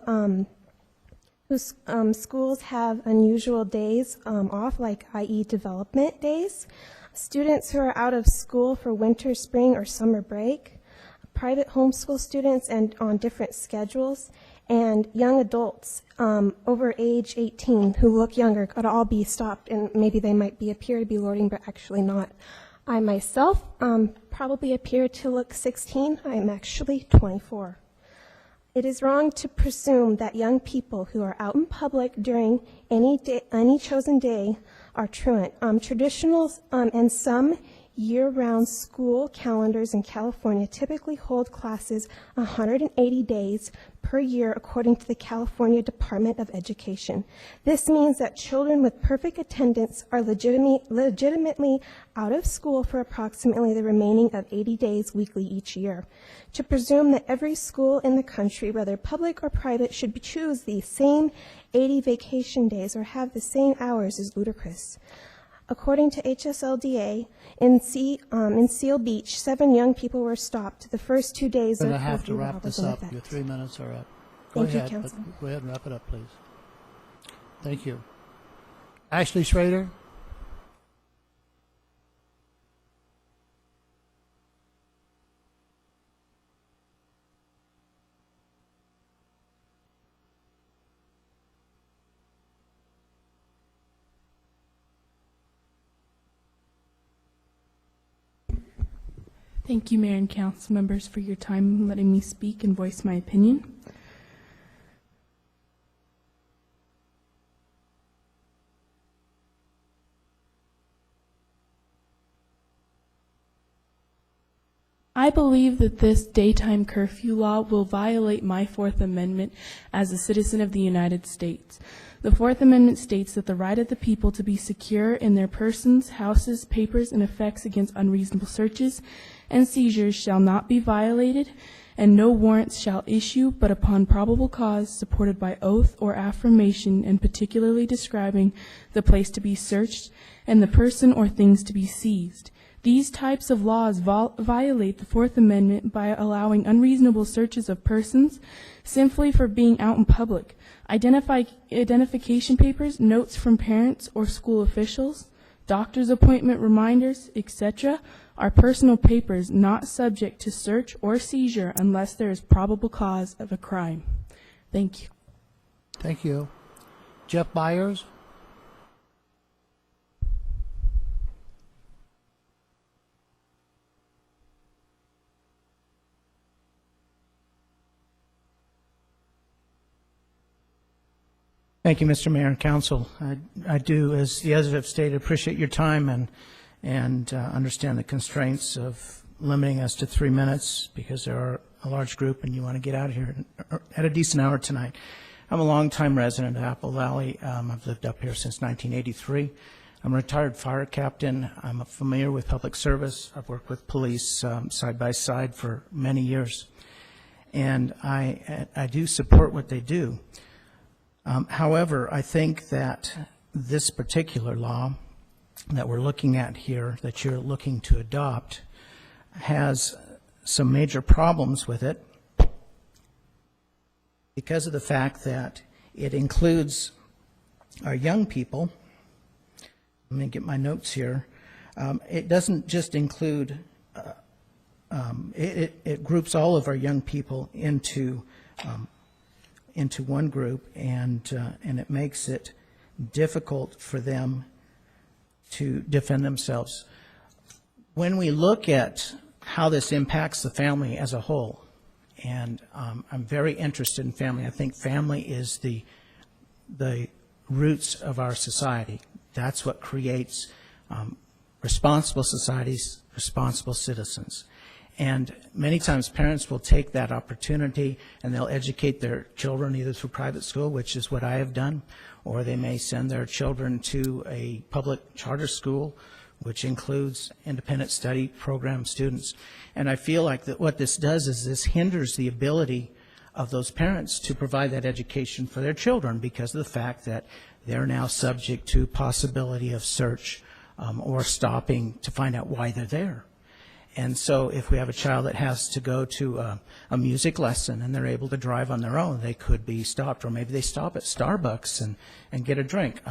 schools have unusual days off, like i.e. development days, students who are out of school for winter, spring, or summer break, private homeschool students and on different schedules, and young adults over age 18 who look younger could all be stopped, and maybe they might appear to be loitering, but actually not. I myself probably appear to look 16. I'm actually 24. It is wrong to presume that young people who are out in public during any chosen day are truant. Traditional and some year-round school calendars in California typically hold classes 180 days per year according to the California Department of Education. This means that children with perfect attendance are legitimately out of school for approximately the remaining of 80 days weekly each year. To presume that every school in the country, whether public or private, should choose the same 80 vacation days or have the same hours is ludicrous. According to HSLDA, in Seal Beach, 7 young people were stopped the first 2 days of But I have to curfew law wrap was this in up. effect. Your 3 minutes are up. Thank you, Council. Go ahead and wrap it up, please. Thank you. Ashley Schrader? Thank you, Mayor and Council members, for your time letting me speak and voice my opinion. I believe that this daytime curfew law will violate my Fourth Amendment as a citizen of the United States. The Fourth Amendment states that the right of the people to be secure in their persons, houses, papers, and effects against unreasonable searches and seizures shall not be violated, and no warrants shall issue but upon probable cause supported by oath or affirmation, and particularly describing the place to be searched and the person or things to be seized. These types of laws violate the Fourth Amendment by allowing unreasonable searches of persons simply for being out in public. Identification papers, notes from parents or school officials, doctor's appointment reminders, etc., are personal papers not subject to search or seizure unless there is probable cause of a crime. Thank you. Thank you. Jeff Byers? Thank you, Mr. Mayor and Council. I do, as the others have stated, appreciate your time and understand the constraints of limiting us to 3 minutes because there are a large group and you want to get out of here at a decent hour tonight. I'm a longtime resident of Apple Valley. I've lived up here since 1983. I'm a retired fire captain. I'm familiar with public service. I've worked with police side by side for many years. And I do support what they do. However, I think that this particular law that we're looking at here, that you're looking to adopt, has some major problems with it because of the fact that it includes our young people. Let me get my notes here. It doesn't just include, it groups all of our young people into into one group, and it makes it difficult for them to defend themselves. When we look at how this impacts the family as a whole, and I'm very interested in family. I think family is the roots of our society. That's what creates responsible societies, responsible citizens. And many times parents will take that opportunity and they'll educate their children either through private school, which is what I have done, or they may send their children to a public charter school, which includes independent study program students. And I feel like that what this does is this hinders the ability of those parents to provide that education for their children because of the fact that they're now subject to possibility of search or stopping to find out why they're there. And so if we have a child that has to go to a music lesson and they're able to drive on their own, they could be stopped, or maybe they stop at Starbucks and get a drink.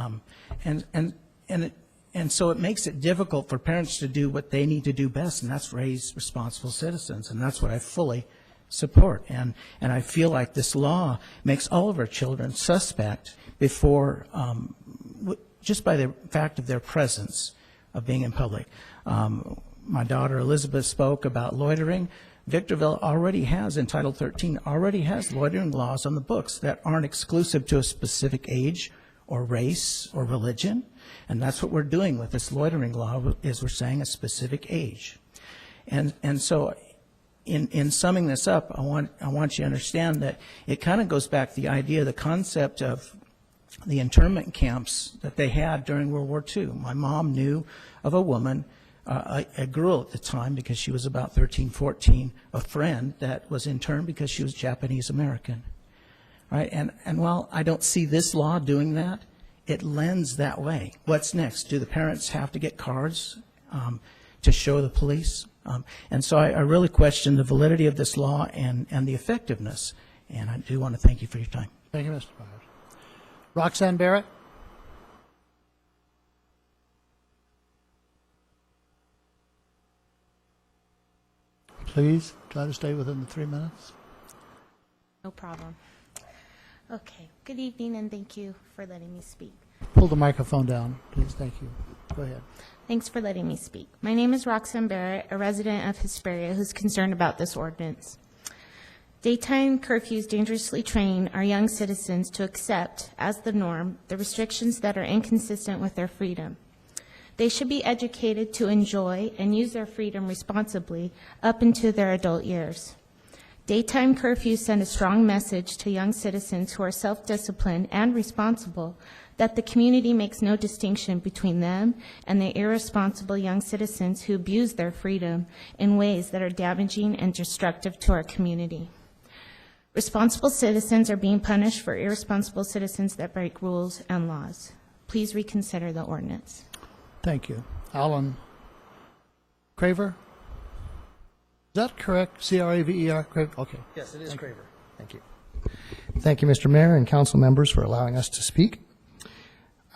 And so it makes it difficult for parents to do what they need to do best, and that's raise responsible citizens, and that's what I fully support. And I feel like this law makes all of our children suspect before, just by the fact of their presence, of being in public. My daughter Elizabeth spoke about loitering. Victorville already has, in Title 13, already has loitering laws on the books that aren't exclusive to a specific age or race or religion. And that's what we're doing with this loitering law, is we're saying a specific age. And so in summing this up, I want you to understand that it kind of goes back to the idea, the concept of the internment camps that they had during World War II. My mom knew of a woman, a girl at the time, because she was about 13, 14, a friend that was interned because she was Japanese American. Right? And while I don't see this law doing that, it lends that way. What's next? Do the parents have to get cards to show the police? And so I really question the validity of this law and the effectiveness. And I do want to thank you for your time. Thank you, Mr. Byers. Roxanne Barrett? Please try to stay within the 3 minutes. No problem. Okay. Good evening, and thank you for letting me speak. Pull the microphone down, please. Thank you. Go ahead. Thanks for letting me speak. My name is Roxanne Barrett, a resident of Hesperia who's concerned about this ordinance. Daytime curfews dangerously train our young citizens to accept, as the norm, the restrictions that are inconsistent with their freedom. They should be educated to enjoy and use their freedom responsibly up into their adult years. Daytime curfews send a strong message to young citizens who are self-disciplined and responsible that the community makes no distinction between them and the irresponsible young citizens who abuse their freedom in ways that are damaging and destructive to our community. Responsible citizens are being punished for irresponsible citizens that break rules and laws. Please reconsider the ordinance. Thank you. Alan Craver? Is that correct? C-R-A-V-E-R? Craver? Okay. Yes, it is Craver. Thank you. Thank you, Mr. Mayor and council members, for allowing us to speak.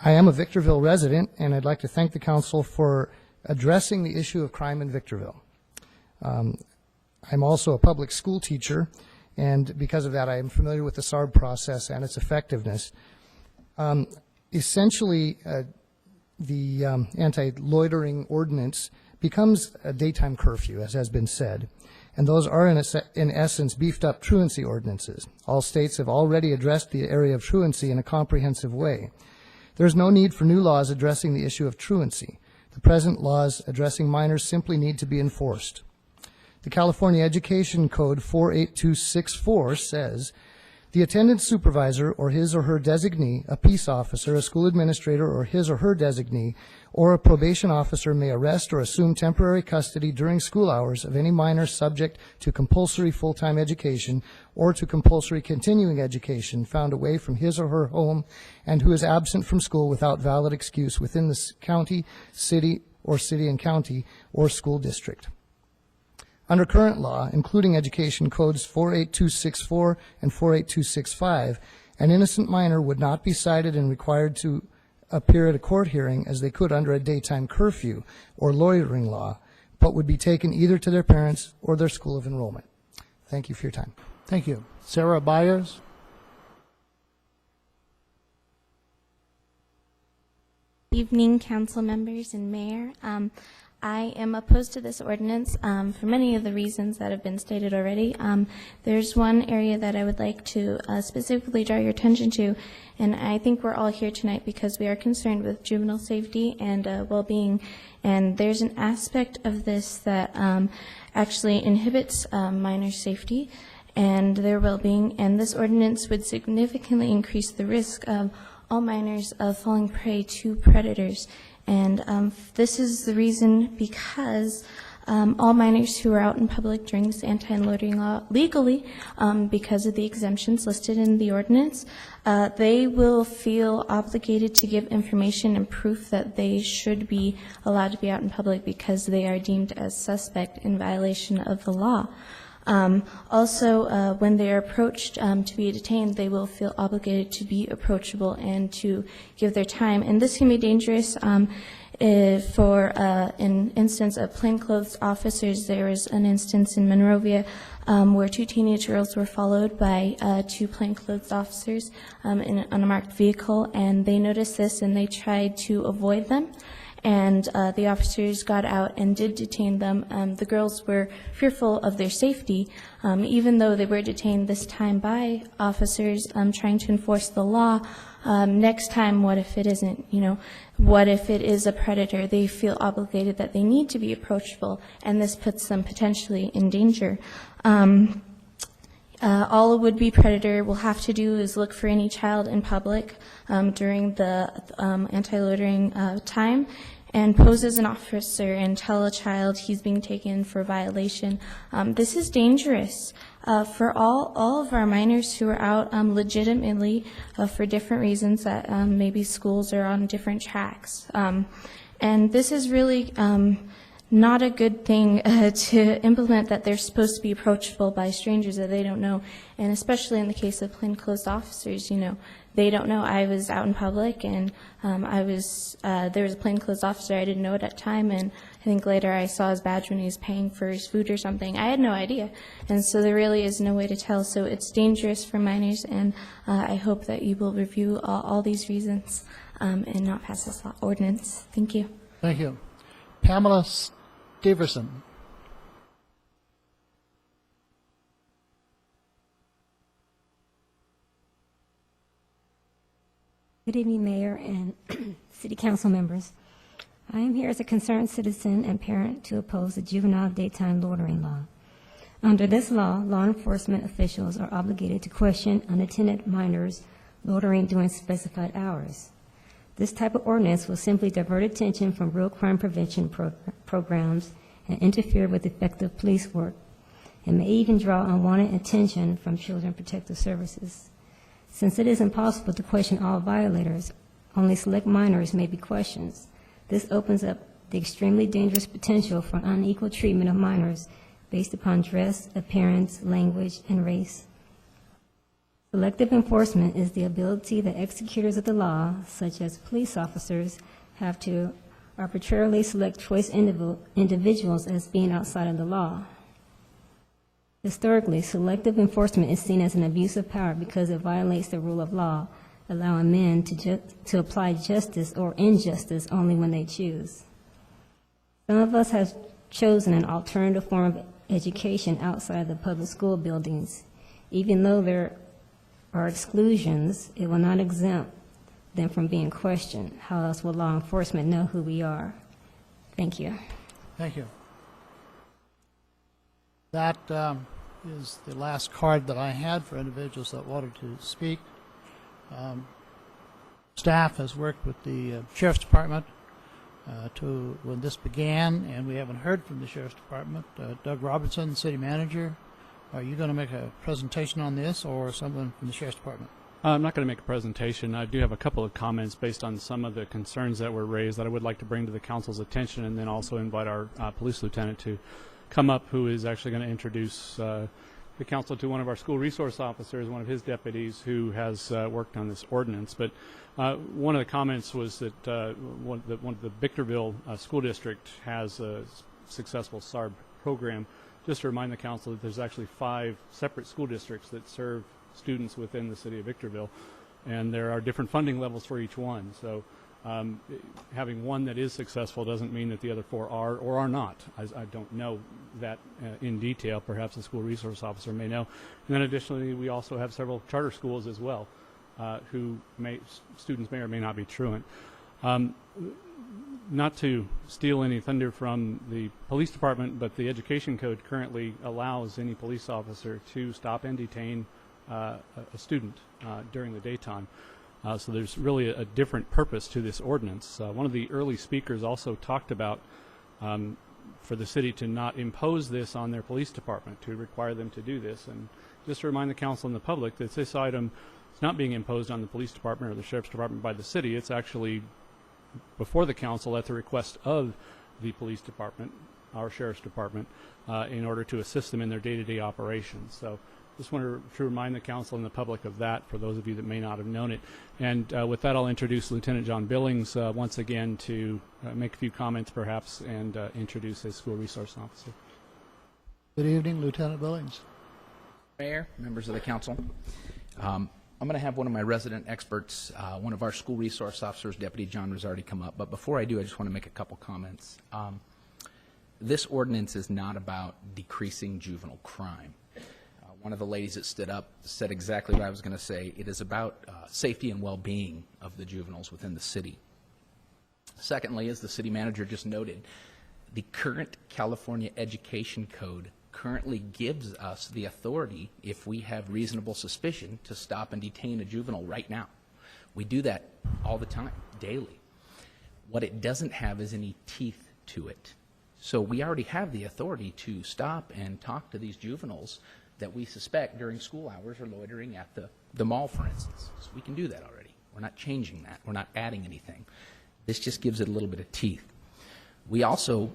I am a Victorville resident, and I'd like to thank the council for addressing the issue of crime in Victorville. I'm also a public school teacher, and because of that, I am familiar with the SARB process and its effectiveness. Essentially, the anti-loitering ordinance becomes a daytime curfew, as has been said, and those are in essence beefed up truancy ordinances. All states have already addressed the area of truancy in a comprehensive way. There is no need for new laws addressing the issue of truancy. The present laws addressing minors simply need to be enforced. The California Education Code 48264 says, the attendance supervisor or his or her designee, a peace officer, a school administrator or his or her designee, or a probation officer may arrest or assume temporary custody during school hours of any minor subject to compulsory full-time education or to compulsory continuing education found away from his or her home and who is absent from school without valid excuse within the county, city, or city and county, or school district. Under current law, including Education Codes 48264 and 48265, an innocent minor would not be cited and required to appear at a court hearing as they could under a daytime curfew or loitering law, but would be taken either to their parents or their school of enrollment. Thank you for your time. Thank you. Sarah Byers? evening, council members and mayor. I am opposed to this ordinance for many of the reasons that have been stated already. There's one area that I would like to specifically draw your attention to, and I think we're all here tonight because we are concerned with juvenile safety and well-being, and there's an aspect of this that actually inhibits minor safety and their well-being, and this ordinance would significantly increase the risk of all minors of falling prey to predators. And this is the reason because all minors who are out in public during this anti-loitering law legally, because of the exemptions listed in the ordinance, they will feel obligated to give information and proof that they should be allowed to be out in public because they are deemed as suspect in violation of the law. Also, when they are approached to be detained, they will feel obligated to be approachable and to give their time. And this can be dangerous for an instance of plainclothes officers. There was an instance in Monrovia where 2 teenage girls were followed by 2 plainclothes officers on a unmarked vehicle, and they noticed this and they tried to avoid them. And the officers got out and did detain them. The girls were fearful of their safety, even though they were detained this time by officers trying to enforce the law. Next time, what if it isn't? You know, what if it is a predator? They feel obligated that they need to be approachable, and this puts them potentially in danger. All a would-be predator will have to do is look for any child in public during the anti-loitering time and pose as an officer and tell a child he's being taken for violation. This is dangerous for all of our minors who are out legitimately for different reasons, that maybe schools are on different tracks. And this is really not a good thing to implement, that they're supposed to be approachable by strangers that they don't know. And especially in the case of plainclothes officers, you know, they don't know. I was out in public and there was a plainclothes officer. I didn't know it at the time, and I think later I saw his badge when he was paying for his food or something. I had no idea. And so there really is no way to tell. So it's dangerous for minors, and I hope that you will review all these reasons and not pass this ordinance. Thank you. Thank you. Pamela Steverson. Good evening, Mayor and City Council members. I am here as a concerned citizen and parent to oppose the juvenile daytime loitering law. Under this law, law enforcement officials are obligated to question unattended minors loitering during specified hours. This type of ordinance will simply divert attention from real crime prevention programs and interfere with effective police work, and may even draw unwanted attention from Children Protective Services. Since it is impossible to question all violators, only select minors may be questioned. This opens up the extremely dangerous potential for unequal treatment of minors based upon dress, appearance, language, and race. Selective enforcement is the ability that executors of the law, such as police officers, have to arbitrarily select choice individuals as being outside of the law. Historically, selective enforcement is seen as an abuse of power because it violates the rule of law, allowing men to apply justice or injustice only when they choose. Some of us have chosen an alternative form of education outside of the public school buildings. Even though there are exclusions, it will not exempt them from being questioned. How else will law enforcement know who we are? Thank you. Thank you. That is the last card that I had for individuals that wanted to speak. Staff has worked with the Sheriff's Department when this began, and we haven't heard from the Sheriff's Department. Doug Robertson, City Manager, are you going to make a presentation on this, or someone from the Sheriff's Department? I'm not going to make a presentation. I do have a couple of comments based on some of the concerns that were raised that I would like to bring to the council's attention, and then also invite our police lieutenant to come up, who is actually going to introduce the council to one of our school resource officers, one of his deputies, who has worked on this ordinance. But one of the comments was that one of the Victorville School District has a successful SARB program. Just to remind the council that there's actually 5 separate school districts that serve students within the city of Victorville, and there are different funding levels for each one. So Having one that is successful doesn't mean that the other 4 are or are not. I don't know that in detail. Perhaps the school resource officer may know. And then additionally, we also have several charter schools as well, who students may or may not be truant. Not to steal any thunder from the police department, but the education code currently allows any police officer to stop and detain a student during the daytime. So there's really a different purpose to this ordinance. One of the early speakers also talked about for the city to not impose this on their police department, to require them to do this. And just to remind the council and the public that this item is not being imposed on the police department or the sheriff's department by the city. It's actually before the council at the request of the police department, our sheriff's department, in order to assist them in their day-to-day operations. So just wanted to remind the council and the public of that for those of you that may not have known it. And with that, I'll introduce Lieutenant John Billings once again to make a few comments perhaps and introduce his school resource officer. Good evening, Lieutenant Billings. Mayor, members of the council. I'm going to have one of my resident experts, one of our school resource officers, Deputy John Rosardi, come up. But before I do, I just want to make a couple comments. This ordinance is not about decreasing juvenile crime. One of the ladies that stood up said exactly what I was going to say. It is about safety and well-being of the juveniles within the city. Secondly, as the city manager just noted, the current California Education Code currently gives us the authority, if we have reasonable suspicion, to stop and detain a juvenile right now. We do that all the time, daily. What it doesn't have is any teeth to it. So we already have the authority to stop and talk to these juveniles that we suspect during school hours are loitering at the mall, for instance. So we can do that already. We're not changing that. We're not adding anything. This just gives it a little bit of teeth. We also,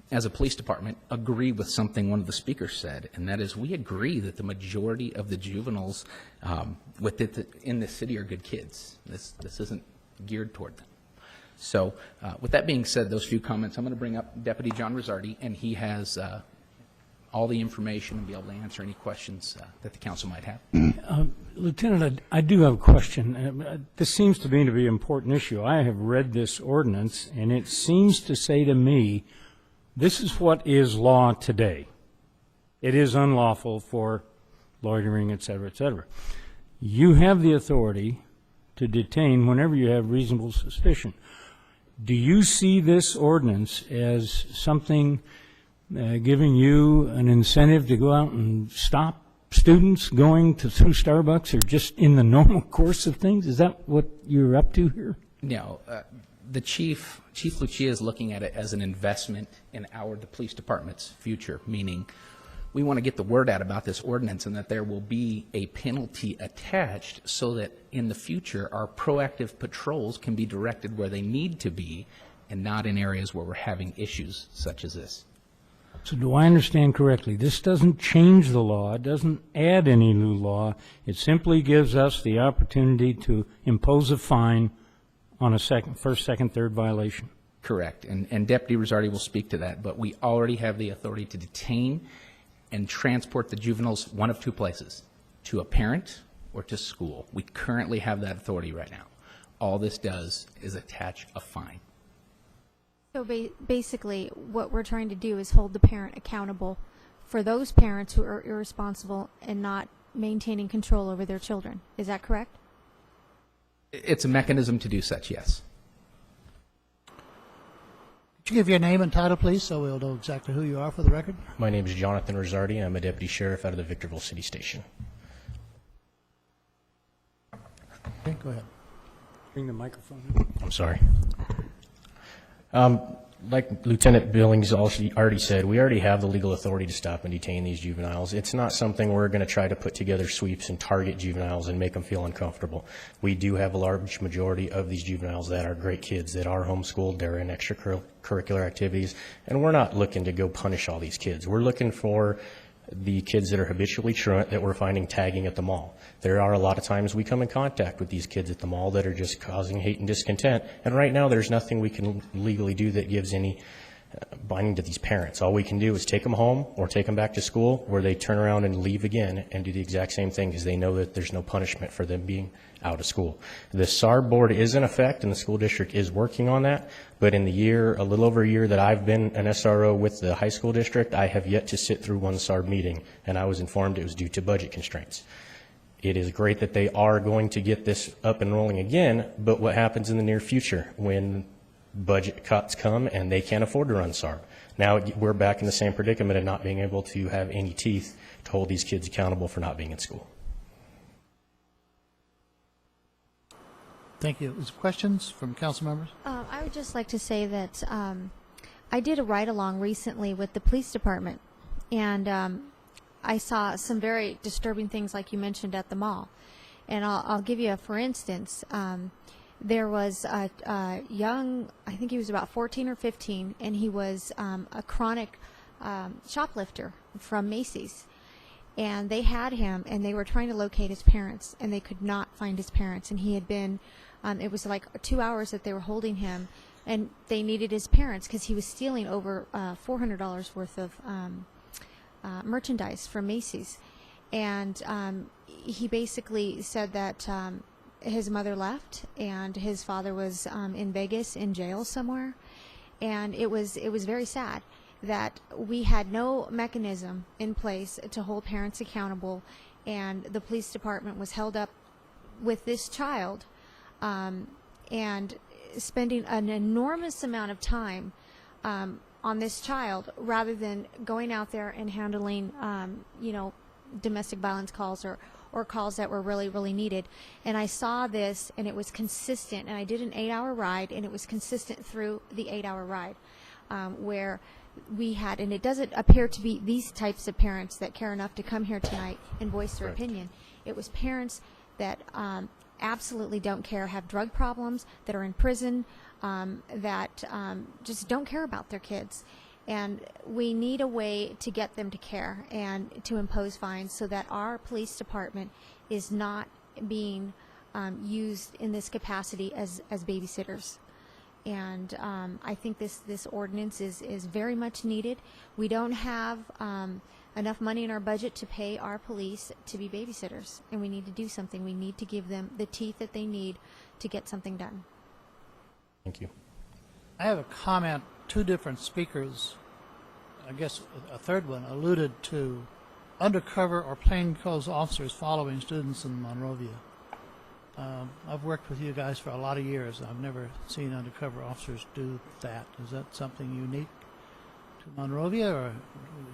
as a police department, agree with something one of the speakers said, and that is we agree that the majority of the juveniles in this city are good kids. This isn't geared toward them. So with that being said, those few comments, I'm going to bring up Deputy John Rosardi, and he has all the information and be able to answer any questions that the council might have. Lieutenant, I do have a question. This seems to me to be an important issue. I have read this ordinance, and it seems to say to me, this is what is law today. It is unlawful for loitering, et cetera, et cetera. You have the authority to detain whenever you have reasonable suspicion. Do you see this ordinance as something giving you an incentive to go out and stop students going through Starbucks or just in the normal course of things? Is that what you're up to here? No. The Chief Lucia is looking at it as an investment in the police department's future, meaning we want to get the word out about this ordinance and that there will be a penalty attached so that in the future our proactive patrols can be directed where they need to be and not in areas where we're having issues such as this. So do I understand correctly? This doesn't change the law. It doesn't add any new law. It simply gives us the opportunity to impose a fine on a first, second, third violation. Correct. And Deputy Rosardi will speak to that. But we already have the authority to detain and transport the juveniles one of two places, to a parent or to school. We currently have that authority right now. All this does is attach a fine. So basically, what we're trying to do is hold the parent accountable for those parents who are irresponsible and not maintaining control over their children. Is that correct? It's a mechanism to do such, yes. Could you give your name and title, please, so we'll know exactly who you are for the record? My name is Jonathan Rosardi. I'm a deputy sheriff out of the Victorville City Station. Okay, go ahead. Bring the microphone. I'm sorry. Like Lieutenant Billings already said, we already have the legal authority to stop and detain these juveniles. It's not something we're going to try to put together sweeps and target juveniles and make them feel uncomfortable. We do have a large majority of these juveniles that are great kids, that are homeschooled, they're in extracurricular activities, and we're not looking to go punish all these kids. We're looking for the kids that are habitually truant that we're finding tagging at the mall. There are a lot of times we come in contact with these kids at the mall that are just causing hate and discontent, and right now there's nothing we can legally do that gives any binding to these parents. All we can do is take them home or take them back to school, where they turn around and leave again and do the exact same thing, because they know that there's no punishment for them being out of school. The SAR board is in effect, and the school district is working on that, but in the year, a little over a year that I've been an SRO with the high school district, I have yet to sit through one SAR meeting, and I was informed it was due to budget constraints. It is great that they are going to get this up and rolling again, but what happens in the near future when budget cuts come and they can't afford to run SAR? Now we're back in the same predicament of not being able to have any teeth to hold these kids accountable for not being in school. Thank you. Is questions from council members? I would just like to say that I did a ride-along recently with the police department, and I saw some very disturbing things like you mentioned at the mall. And I'll give you a for instance. There was a young, I think he was about 14 or 15, and he was a chronic shoplifter from Macy's. And they had him, and they were trying to locate his parents, and they could not find his parents. And he had been, it was like 2 hours that they were holding him, and they needed his parents because he was stealing over $400 worth of merchandise from Macy's. And he basically said that his mother left, and his father was in Vegas in jail somewhere. And it was very sad that we had no mechanism in place to hold parents accountable, and the police department was held up with this child and spending an enormous amount of time on this child rather than going out there and handling domestic violence calls or calls that were really, really needed. And I saw this, and it was consistent, and I did an 8-hour ride, and it was consistent through the 8-hour ride where we had, and it doesn't appear to be these types of parents that care enough to come here tonight and voice their opinion. It was parents that absolutely don't care, have drug problems, that are in prison, that just don't care about their kids. And we need a way to get them to care and to impose fines so that our police department is not being used in this capacity as babysitters. And I think this ordinance is very much needed. We don't have enough money in our budget to pay our police to be babysitters, and we need to do something. We need to give them the teeth that they need to get something done. Thank you. I have a comment. Two different speakers, I guess a third one, alluded to undercover or plainclothes officers following students in Monrovia. I've worked with you guys for a lot of years. I've never seen undercover officers do that. Is that something unique to Monrovia, or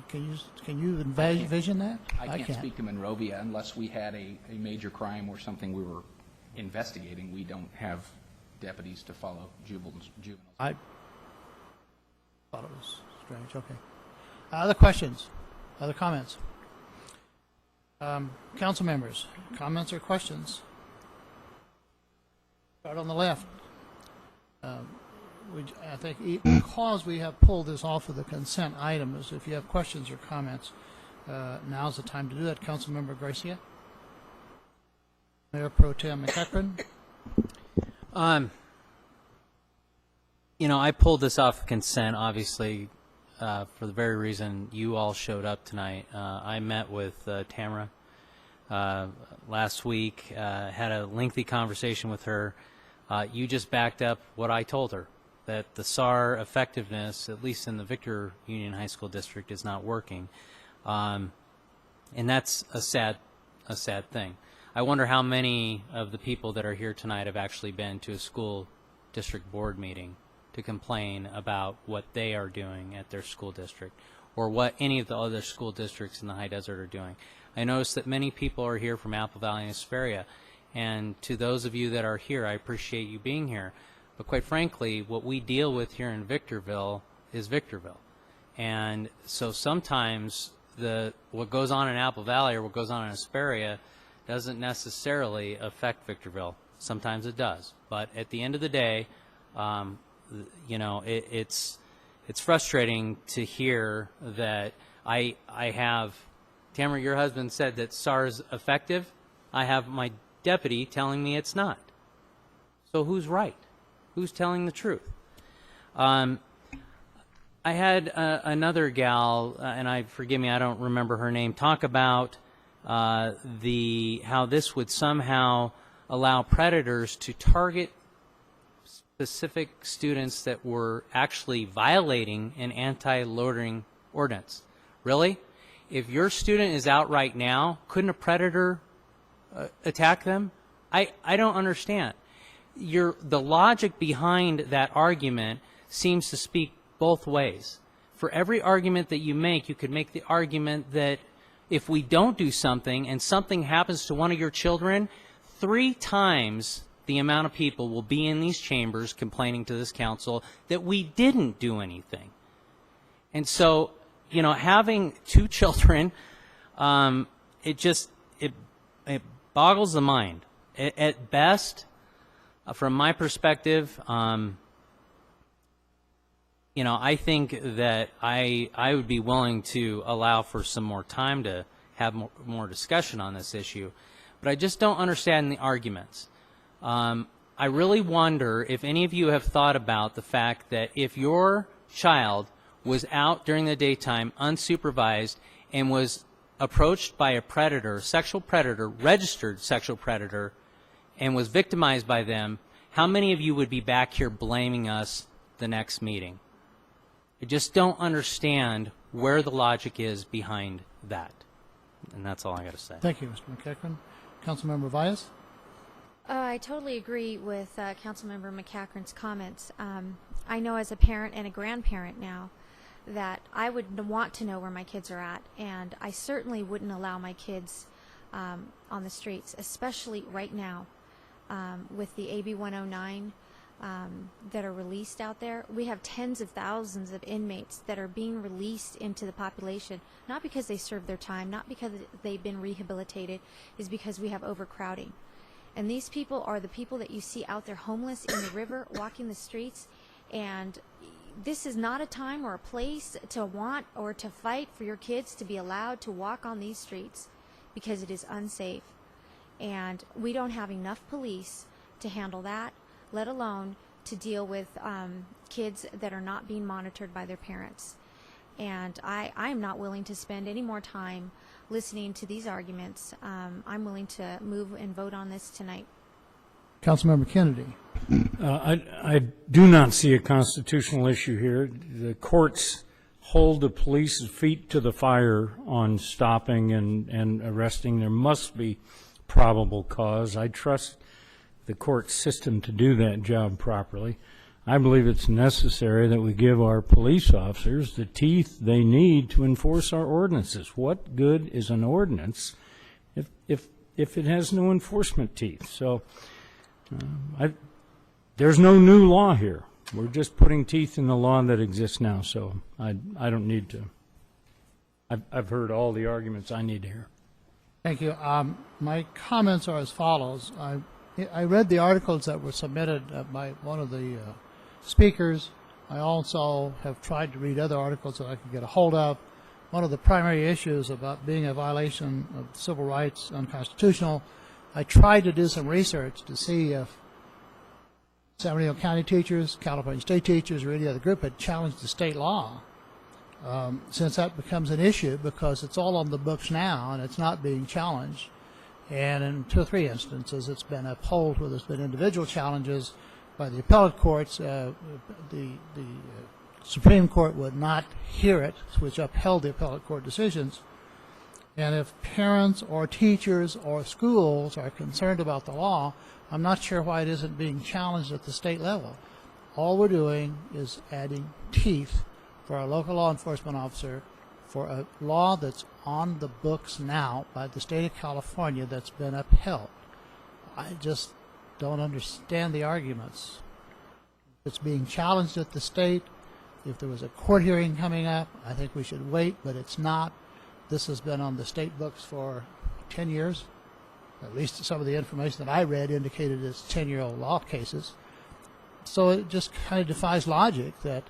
can you envision that? I can't speak to Monrovia unless we had a major crime or something we were investigating. We don't have deputies to follow juveniles. I thought it was strange. Okay. Other questions? Other comments? Council members, comments or questions? Start on the left. I think because we have pulled this off of the consent items, if you have questions or comments, now's the time to do that. Councilmember Garcia. Mayor Pro Tem McEachran. I pulled this off of consent, obviously, for the very reason you all showed up tonight. I met with Tamara last week, had a lengthy conversation with her. You just backed up what I told her, that the SAR effectiveness, at least in the Victor Union High School District, is not working. And that's a sad thing. I wonder how many of the people that are here tonight have actually been to a school district board meeting to complain about what they are doing at their school district, or what any of the other school districts in the High Desert are doing. I noticed that many people are here from Apple Valley and Hesperia, and to those of you that are here, I appreciate you being here. But quite frankly, what we deal with here in Victorville is Victorville. And so sometimes what goes on in Apple Valley or what goes on in Hesperia doesn't necessarily affect Victorville. Sometimes it does. But at the end of the day, it's frustrating to hear that I have, Tamara, your husband said that SAR is effective. I have my deputy telling me it's not. So who's right? Who's telling the truth? I had another gal, and forgive me, I don't remember her name, talk about how this would somehow allow predators to target specific students that were actually violating an anti-loitering ordinance. Really? If your student is out right now, couldn't a predator attack them? I don't understand. The logic behind that argument seems to speak both ways. For every argument that you could make the argument that if we don't do something and something happens to one of your children, 3 times the amount of people will be in these chambers complaining to this council that we didn't do anything. And so, you know, having 2 children, it boggles the mind. At best, from my perspective, you know, I think that I would be willing to allow for some more time to have more discussion on this issue, but I just don't understand the arguments. I really wonder if any of you have thought about the fact that if your child was out during the daytime unsupervised and was approached by a predator, sexual predator, registered sexual predator, and was victimized by them, how many of you would be back here blaming us the next meeting? I just don't understand where the logic is behind that. And that's all I got to say. Thank you, Mr. McEachran. Councilmember Vias? I totally agree with Councilmember McEachran's comments. I know as a parent and a grandparent now that I would want to know where my kids are at, and I certainly wouldn't allow my kids on the streets, especially right now with the AB 109 that are released out there. We have tens of thousands of inmates that are being released into the population, not because they served their time, not because they've been rehabilitated, is because we have overcrowding. And these people are the people that you see out there homeless in the river, walking the streets, and this is not a time or a place to want or to fight for your kids to be allowed to walk on these streets because it is unsafe. And we don't have enough police to handle that, let alone to deal with kids that are not being monitored by their parents. And I am not willing to spend any more time listening to these arguments. I'm willing to move and vote on this tonight. Councilmember Kennedy. I do not see a constitutional issue here. The courts hold the police's feet to the fire on stopping and arresting. There must be probable cause. I trust the court system to do that job properly. I believe it's necessary that we give our police officers the teeth they need to enforce our ordinances. What good is an ordinance if it has no enforcement teeth? So there's no new law here. We're just putting teeth in the law that exists now, so I don't need to. I've heard all the arguments I need to hear. Thank you. My comments are as follows. I read the articles that were submitted by one of the speakers. I also have tried to read other articles that I could get a hold of. One of the primary issues about being a violation of civil rights unconstitutional, I tried to do some research to see if San Bernardino County teachers, California state teachers, or any other group had challenged the state law. Since that becomes an issue because it's all on the books now and it's not being challenged. And in 2 or 3 instances it's been upheld where there's been individual challenges by the appellate courts. The Supreme Court would not hear it, which upheld the appellate court decisions. And if parents or teachers or schools are concerned about the law, I'm not sure why it isn't being challenged at the state level. All we're doing is adding teeth for our local law enforcement officer for a law that's on the books now by the state of California that's been upheld. I just don't understand the arguments. It's being challenged at the state. If there was a court hearing coming up, I think we should wait, but it's not. This has been on the state books for 10 years. At least some of the information that I read indicated it's 10-year-old law cases. So it just kind of defies logic that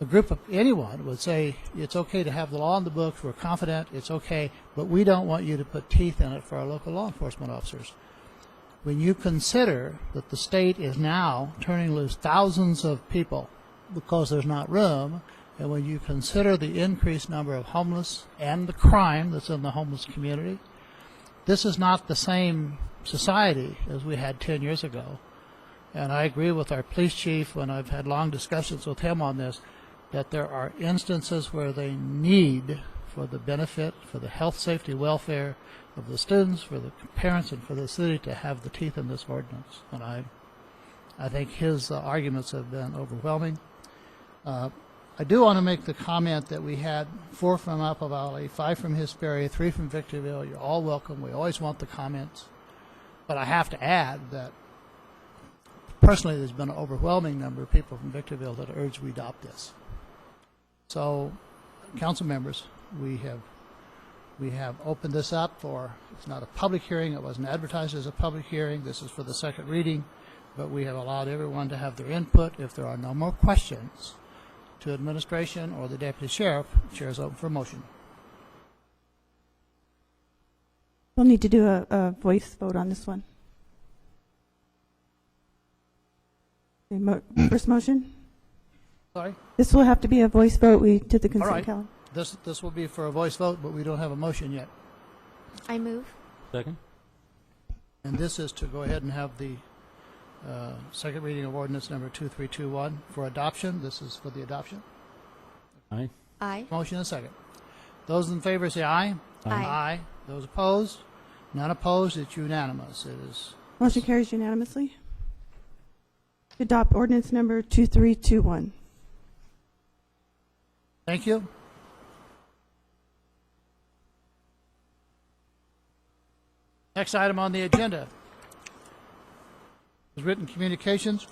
a group of anyone would say it's okay to have the law on the books, we're confident, it's okay, but we don't want you to put teeth in it for our local law enforcement officers. When you consider that the state is now turning loose thousands of people because there's not room, And when you consider the increased number of homeless and the crime that's in the homeless community, this is not the same society as we had 10 years ago. And I agree with our police chief when I've had long discussions with him on this, that there are instances where they need, for the benefit, for the health, safety, welfare of the students, for the parents, and for the city to have the teeth in this ordinance. And I think his arguments have been overwhelming. I do want to make the comment that we had 4 from Apple Valley, 5 from Hesperia, 3 from Victorville. You're all welcome. We always want the comments. But I have to add that personally there's been an overwhelming number of people from Victorville that urge we adopt this. So, council members, we have opened this up for, it's not a public hearing, it wasn't advertised as a public hearing, this is for the second reading, but we have allowed everyone to have their input. If there are no more questions to administration or the deputy sheriff, chair is open for motion. We'll need to do a voice vote on this one. First motion? Sorry? This will have to be a voice vote. We did the All consent right. calendar. This will be for a voice vote, but we don't have a motion yet. I move. Second. And this is to go ahead and have the second reading of ordinance number 2321 for adoption. This is for the adoption. Aye. Aye. Motion and second. Those in favor say aye. Aye. Aye. Those opposed? None opposed. It's unanimous. It is. Motion carries unanimously. To adopt ordinance number 2321. Thank you. Next item on the agenda is written communications.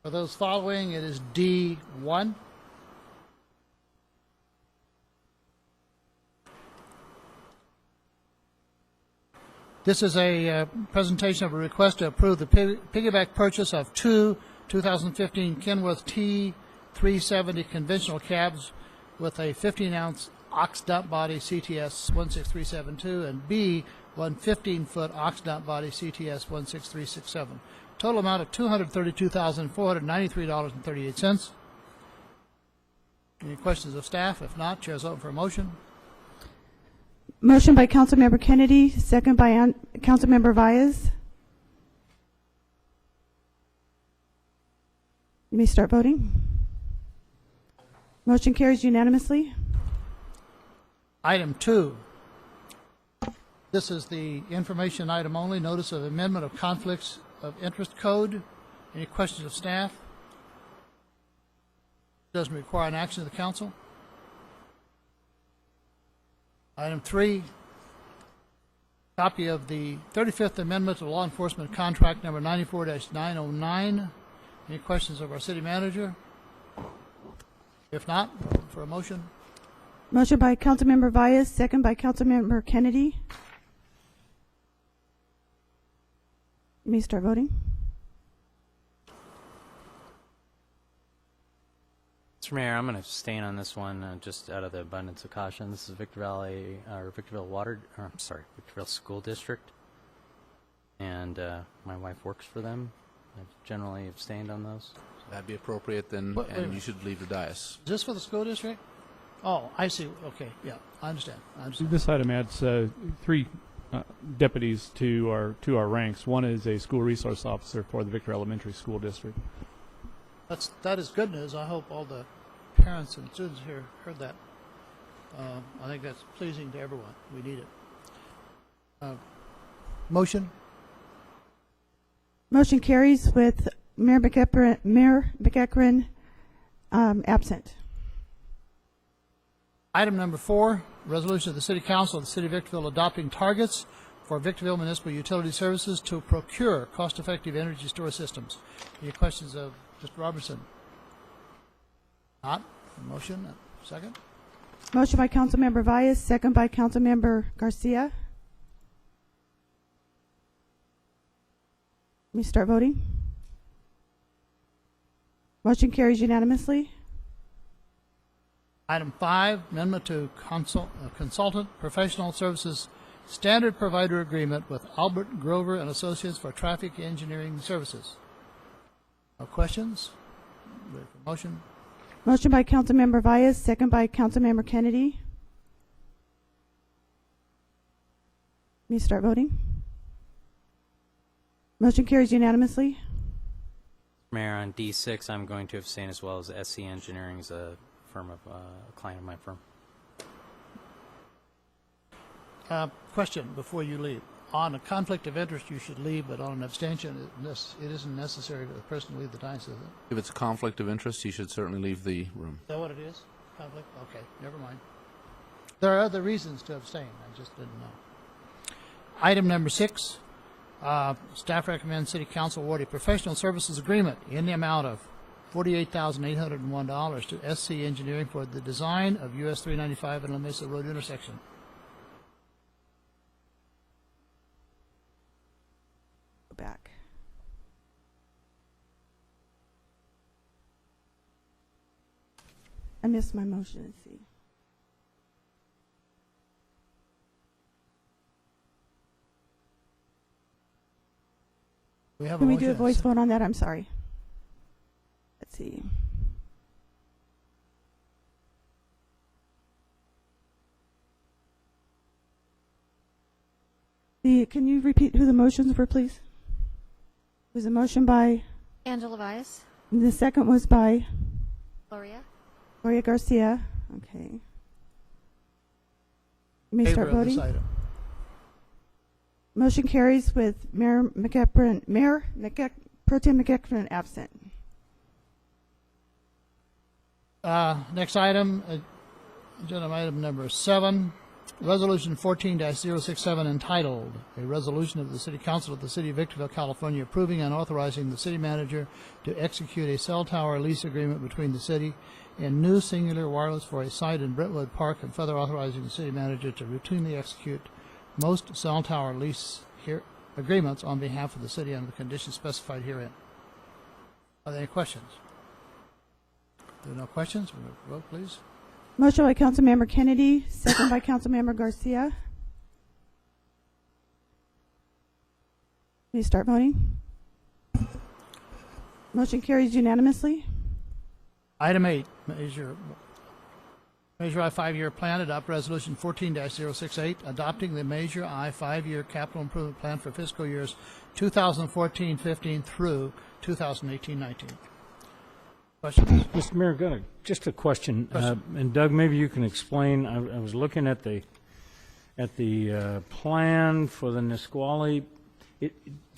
For those following, it is D1. This is a presentation of a request to approve the piggyback purchase of 2 2015 Kenworth T370 conventional cabs with a 15-ounce ox dump body CTS 16372 and B, one 15-foot ox dump body CTS 16367. Total amount of $232,493.38. Any questions of staff? If not, chair's open for a motion. Motion by Councilmember Kennedy, second by Councilmember Valles. You may start voting. Motion carries unanimously. Item 2. This is the information item only, notice of amendment of conflicts of interest code. Any questions of staff? Doesn't require an action of the council. Item 3, copy of the 35th Amendment to Law Enforcement Contract number 94-909. Any questions of our city manager? If not, for a motion. Motion by Councilmember Valles, second by Councilmember Kennedy. You may start voting. Mr. Mayor, I'm going to abstain on this one just out of the abundance of caution. This is Victorville School District, and my wife works for them. I've generally abstained on those. That'd be appropriate then, and you should leave the dais. Is this for the school district? Oh, I see. Okay, yeah, I understand. This item adds 3 deputies to our ranks. One is a school resource officer for the Victor Elementary School District. That is good news. I hope all the parents and students here heard that. I think that's pleasing to everyone. We need it. Motion? Motion carries with Mayor McEachran absent. Item number 4, resolution of the City Council of the City of Victorville adopting targets for Victorville Municipal Utility Services to procure cost-effective energy storage systems. Any questions of Mr. Robertson? Not. Motion. Second. Motion by Councilmember Valles, second by Councilmember Garcia. Let me start voting. Motion carries unanimously. Item 5, amendment to consultant professional services standard provider agreement with Albert Grover and Associates for traffic engineering services. No questions? Ready for motion? Motion by Councilmember Valles, second by Councilmember Kennedy. Let me start voting. Motion carries unanimously. Mayor, on D6, I'm going to abstain as well, as SC Engineering is a firm of a client of my firm. Question before you leave. On a conflict of interest, you should leave, but on an abstention, it isn't necessary for the person to leave the dais, is it? If it's a conflict of interest, you should certainly leave the room. Is that what it is? Conflict? Okay, never mind. There are other reasons to abstain. I just didn't know. Item number 6, staff recommends City Council award a professional services agreement in the amount of $48,801 to SC Engineering for the design of US 395 and La Mesa Road intersection. Go back. I missed my motion. Let's see. We have Can a we motion do a and voice second. vote on that? I'm sorry. Let's see. Can you repeat who the motions were, please? It was a motion by, Angela Valles. the second was by Gloria. Garcia. Okay. You may Favor start of this voting. item. Motion carries with Mayor Pro Tem McEachran absent. Next item, agenda item number 7, Resolution 14-067 entitled, A Resolution of the City Council of the City of Victorville, California, approving and authorizing the city manager to execute a cell tower lease agreement between the city and New Singular Wireless for a site in Brentwood Park, and further authorizing the city manager to routinely execute most cell tower lease agreements on behalf of the city under the conditions specified herein. Are there any questions? If there are no questions, we'll vote, please. Motion by Councilmember Kennedy, second by Councilmember Garcia. Can you start voting? Motion carries unanimously. Item 8, Measure I 5-year plan, adopt resolution 14-068, adopting the Measure I 5-year capital improvement plan for fiscal years 2014-15 through 2018-19. Questions? Mr. Mayor, just a question. And Doug, maybe you can explain. I was looking at the plan for the Nisqually.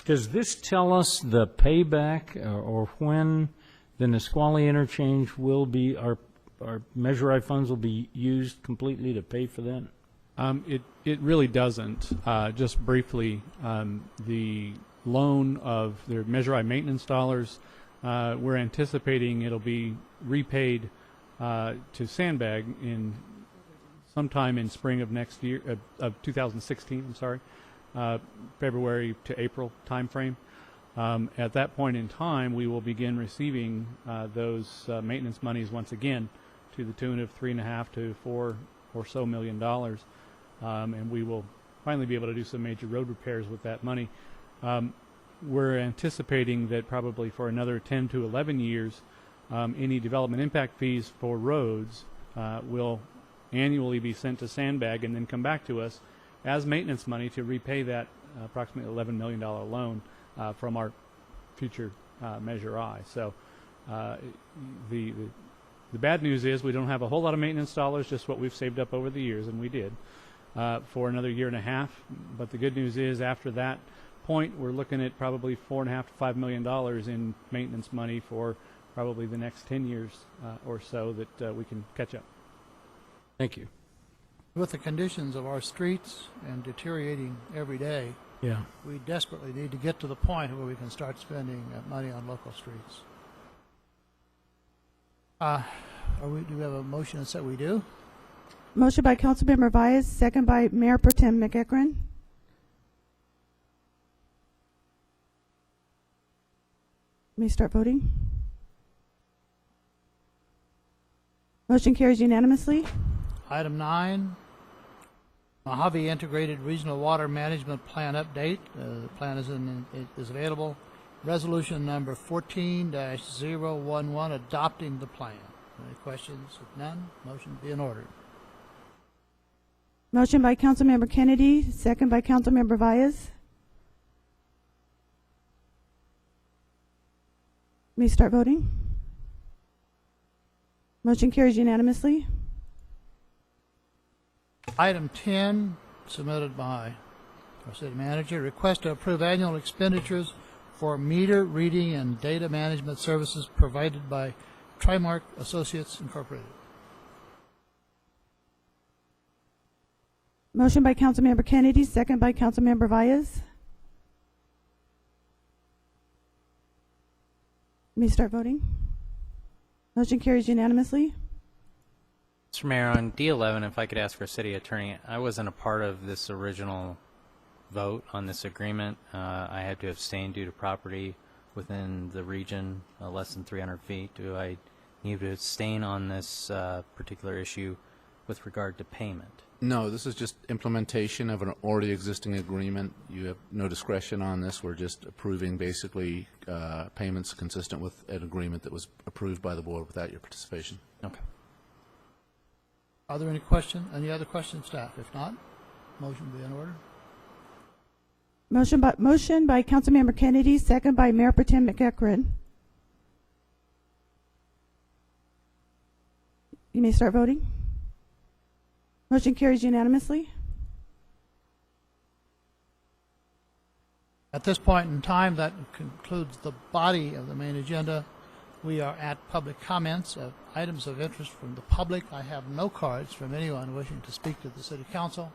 Does this tell us the payback or when the Nisqually interchange will be, our Measure I funds will be used completely to pay for that? It really doesn't. Just briefly, the loan of the Measure I maintenance dollars, we're anticipating it'll be repaid to Sandbag in sometime in spring of next year, of 2016. I'm sorry, February to April timeframe. At that point in time, we will begin receiving those maintenance monies once again, to the tune of $3.5 to $4 or so million, and we will finally be able to do some major road repairs with that money. We're anticipating that probably for another 10 to 11 years, any development impact fees for roads will annually be sent to Sandbag and then come back to us as maintenance money to repay that approximately $11 million loan from our future Measure I. So the bad news is we don't have a whole lot of maintenance dollars, just what we've saved up over the years, and we did, for another year and a half. But the good news is after that point, we're looking at probably $4.5 to $5 million in maintenance money for probably the next 10 years or so that we can catch up. Thank you. With the conditions of our streets and deteriorating every day, Yeah. we desperately need to get to the point where we can start spending money on local streets. Do we have a motion that said we do? Motion by Councilmember Valles, second by Mayor Pro Tem McEachran. Let me start voting. Motion carries unanimously. Item 9, Mojave Integrated Regional Water Management Plan update. The plan is available. Resolution number 14-011, adopting the plan. Any questions? If none, motion be in order. Motion by Councilmember Kennedy, second by Councilmember Valles. May start voting. Motion carries unanimously. Item 10, submitted by our city manager, request to approve annual expenditures for meter reading and data management services provided by Trimark Associates Incorporated. Motion by Councilmember Kennedy, second by Councilmember Valles. May start voting. Motion carries unanimously. Mr. Mayor, on D11, if I could ask our city attorney, I wasn't a part of this original vote on this agreement. I had to abstain due to property within the region less than 300 feet. Do I need to abstain on this particular issue with regard to payment? No, this is just implementation of an already existing agreement. You have no discretion on this. We're just approving basically payments consistent with an agreement that was approved by the board without your participation. Okay. Are there any questions? Any other questions, staff? If not, motion be in order. Motion by Councilmember Kennedy, second by Mayor Pro Tem McEachron. You may start voting. Motion carries unanimously. At this point in time, that concludes the body of the main agenda. We are at public comments of items of interest from the public. I have no cards from anyone wishing to speak to the city council.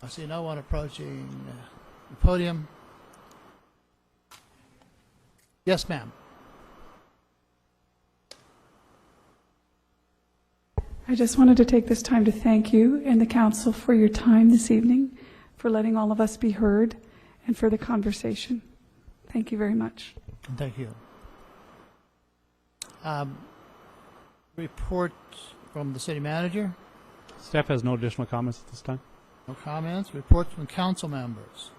I see no one approaching the podium. Yes, ma'am. I just wanted to take this time to thank you and the council for your time this evening, for letting all of us be heard, and for the conversation. Thank you very much. Thank you. Report from the city manager. Staff has no additional comments at this time. No comments. Reports from council members.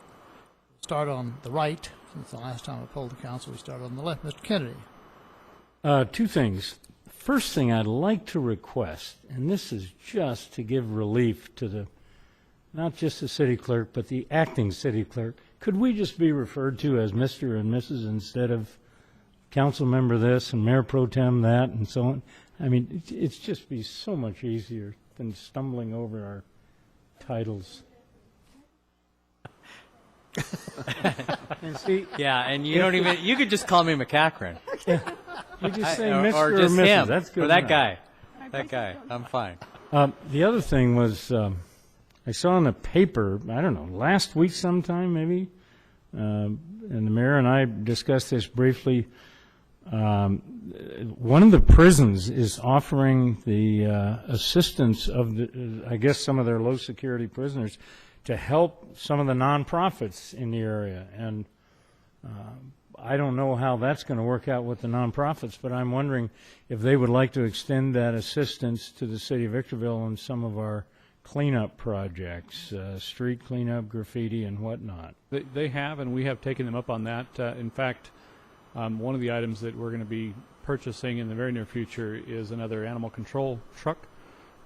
Start on the right. Since the last time I polled the council, we started on the left. Mr. Kennedy. Two things. First thing I'd like to request, and this is just to give relief to the, not just the city clerk, but the acting city clerk, could we just be referred to as Mr. and Mrs. instead of council member this and mayor pro tem that and so on? I mean, it's just be so much easier than stumbling over our titles. And see, yeah, and you don't even, you could just call me McEachron. You just say or Mr. or just Mrs. him, That's good or that enough. guy. That guy. I'm fine. The other thing was, I saw in the paper, I don't know, last week sometime maybe, and the mayor and I discussed this briefly. One of the prisons is offering the assistance of, I guess, some of their low security prisoners to help some of the nonprofits in the area. And I don't know how that's going to work out with the nonprofits, but I'm wondering if they would like to extend that assistance to the city of Victorville on some of our cleanup projects, street cleanup, graffiti, and whatnot. They have, and we have taken them up on that. In fact, one of the items that we're going to be purchasing in the very near future is another animal control truck,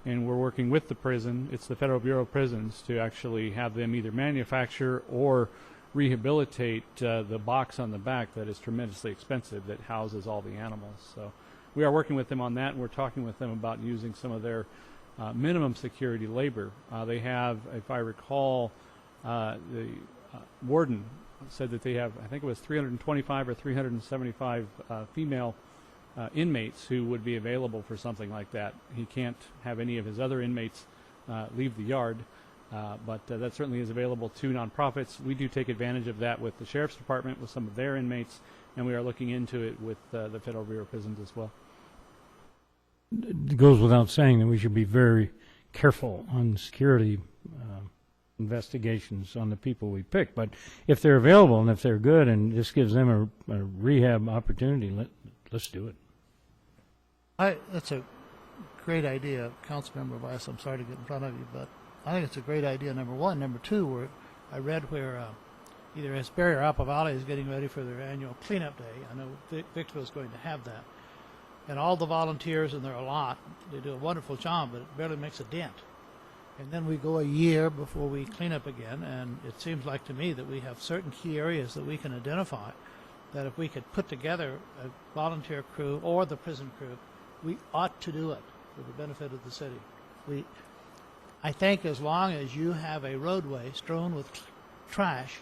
and we're working with the prison. It's the Federal Bureau of Prisons to actually have them either manufacture or rehabilitate the box on the back that is tremendously expensive that houses all the animals. So we are working with them on that, and we're talking with them about using some of their minimum security labor. They have, if I recall, the warden said that they have, I think it was 325 or 375 female inmates who would be available for something like that. He can't have any of his other inmates leave the yard. But that certainly is available to nonprofits. We do take advantage of that with the Sheriff's Department, with some of their inmates, and we are looking into it with the Federal Bureau of Prisons as well. It goes without saying that we should be very careful on security investigations on the people we pick. But if they're available and if they're good and this gives them a rehab opportunity, let's do it. That's a great idea, Councilmember Weiss. I'm sorry to get in front of you, but I think it's a great idea, number one. Number two, where I read where either Hesperia or Apple Valley is getting ready for their annual cleanup day. I know Victorville is going to have that. And all the volunteers, and there are a lot, they do a wonderful job, but it barely makes a dent. And then we go a year before we clean up again, and it seems like to me that we have certain key areas that we can identify, that if we could put together a volunteer crew or the prison crew, we ought to do it for the benefit of the city. I think as long as you have a roadway strewn with trash,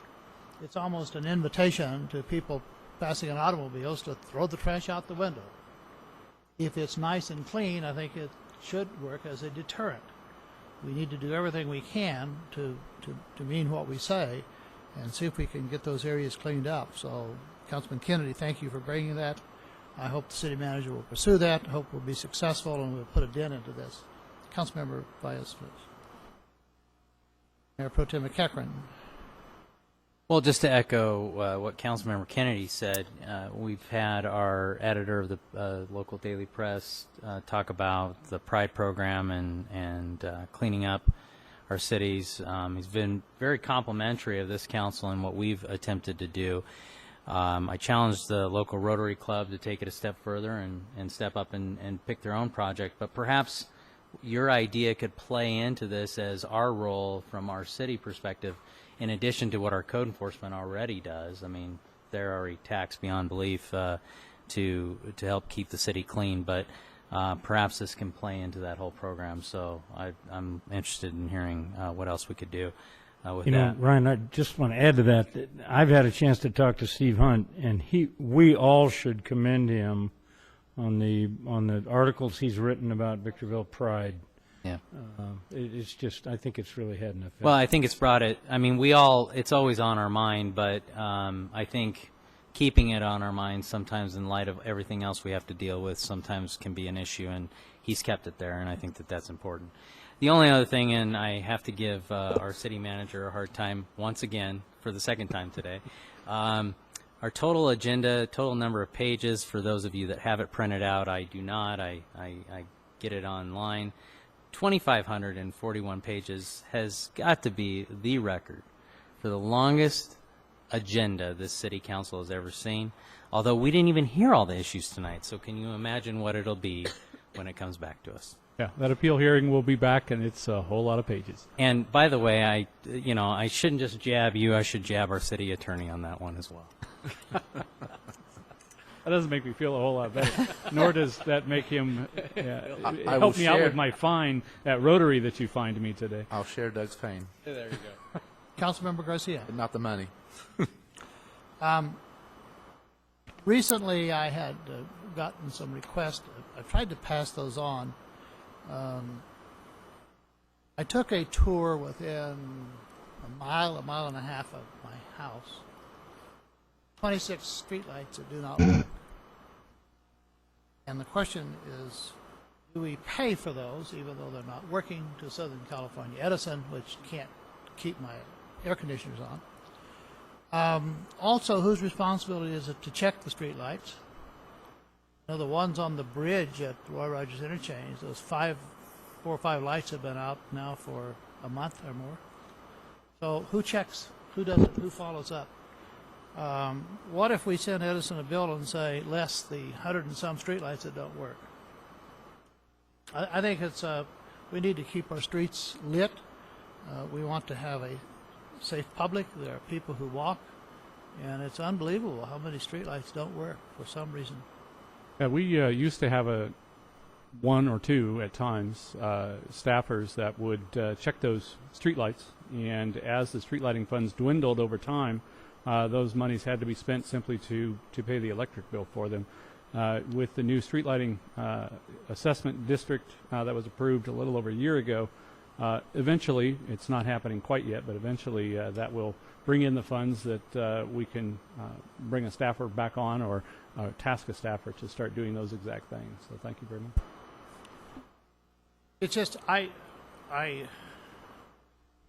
it's almost an invitation to people passing in automobiles to throw the trash out the window. If it's nice and clean, I think it should work as a deterrent. We need to do everything we can to mean what we say and see if we can get those areas cleaned up. So, Councilman Kennedy, thank you for bringing that. I hope the city manager will pursue that. I hope we'll be successful and we'll put a dent into this. Councilmember Baez, please. Mayor Pro Tem McEachran. Well, just to echo what Councilmember Kennedy said, we've had our editor of the local daily press talk about the Pride program and cleaning up our cities. He's been very complimentary of this council and what we've attempted to do. I challenged the local Rotary Club to take it a step further and step up and pick their own project, but perhaps your idea could play into this as our role from our city perspective, in addition to what our code enforcement already does. I mean, they're already taxed beyond belief to help keep the city clean, but perhaps this can play into that whole program. So I'm interested in hearing what else we could do with that. Ryan, I just want to add to that. I've had a chance to talk to Steve Hunt, and we all should commend him on the articles he's written about Victorville Pride. Yeah. It's just, I think it's really had an effect. Well, I think it's brought it, I mean, it's always on our mind, but I think keeping it on our mind sometimes in light of everything else we have to deal with sometimes can be an issue, and he's kept it there, and I think that that's important. The only other thing, and I have to give our city manager a hard time once again for the second time today, our total agenda, total number of pages, for those of you that have it printed out, I do not, I get it online. 2,541 pages has got to be the record for the longest agenda this city council has ever seen, although we didn't even hear all the issues tonight. So can you imagine what it'll be when it comes back to us? Yeah, that appeal hearing will be back, and it's a whole lot of pages. And by the way, I shouldn't just jab you, I should jab our city attorney on that one as well. That doesn't make me feel a whole lot better, nor does that make him help me out with my fine at Rotary that you fined me today. I'll share Doug's pain. There you go. Councilmember Garcia. But not the money. Recently, I had gotten some requests. I tried to pass those on. I took a tour within a mile and a half of my house. 26 streetlights that do not work. And the question is, do we pay for those, even though they're not working, to Southern California Edison, which can't keep my air conditioners on? Also, whose responsibility is it to check the streetlights? The ones on the bridge at Roy Rogers Interchange, those 4 or 5 lights have been out now for a month or more. So who checks? Who does it? Who follows up? What if we send Edison a bill and say, less the 100 and some streetlights that don't work? I think we need to keep our streets lit. We want to have a safe public. There are people who walk, and it's unbelievable how many streetlights don't work for some reason. Yeah, we used to have one or two at times staffers that would check those streetlights, and as the street lighting funds dwindled over time, those monies had to be spent simply to pay the electric bill for them. With the new street lighting assessment district that was approved a little over a year ago, eventually, it's not happening quite yet, but eventually that will bring in the funds that we can bring a staffer back on or task a staffer to start doing those exact things. So thank you very much. It's just, I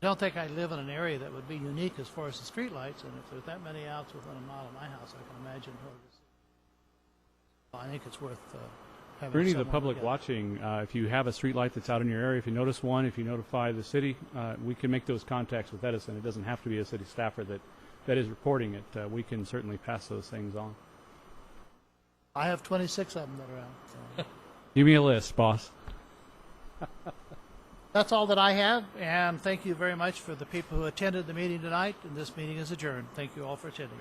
don't think I live in an area that would be unique as far as the streetlights, and if there's that many outs within a mile of my house, I can imagine what it is. I think it's worth having For any of the someone public look at. watching, if you have a street light that's out in your area, if you notice one, if you notify the city, we can make those contacts with Edison. It doesn't have to be a city staffer that is reporting it. We can certainly pass those things on. I have 26 of them that are out. So. Give me a list, boss. That's all that I have, and thank you very much for the people who attended the meeting tonight, and this meeting is adjourned. Thank you all for attending.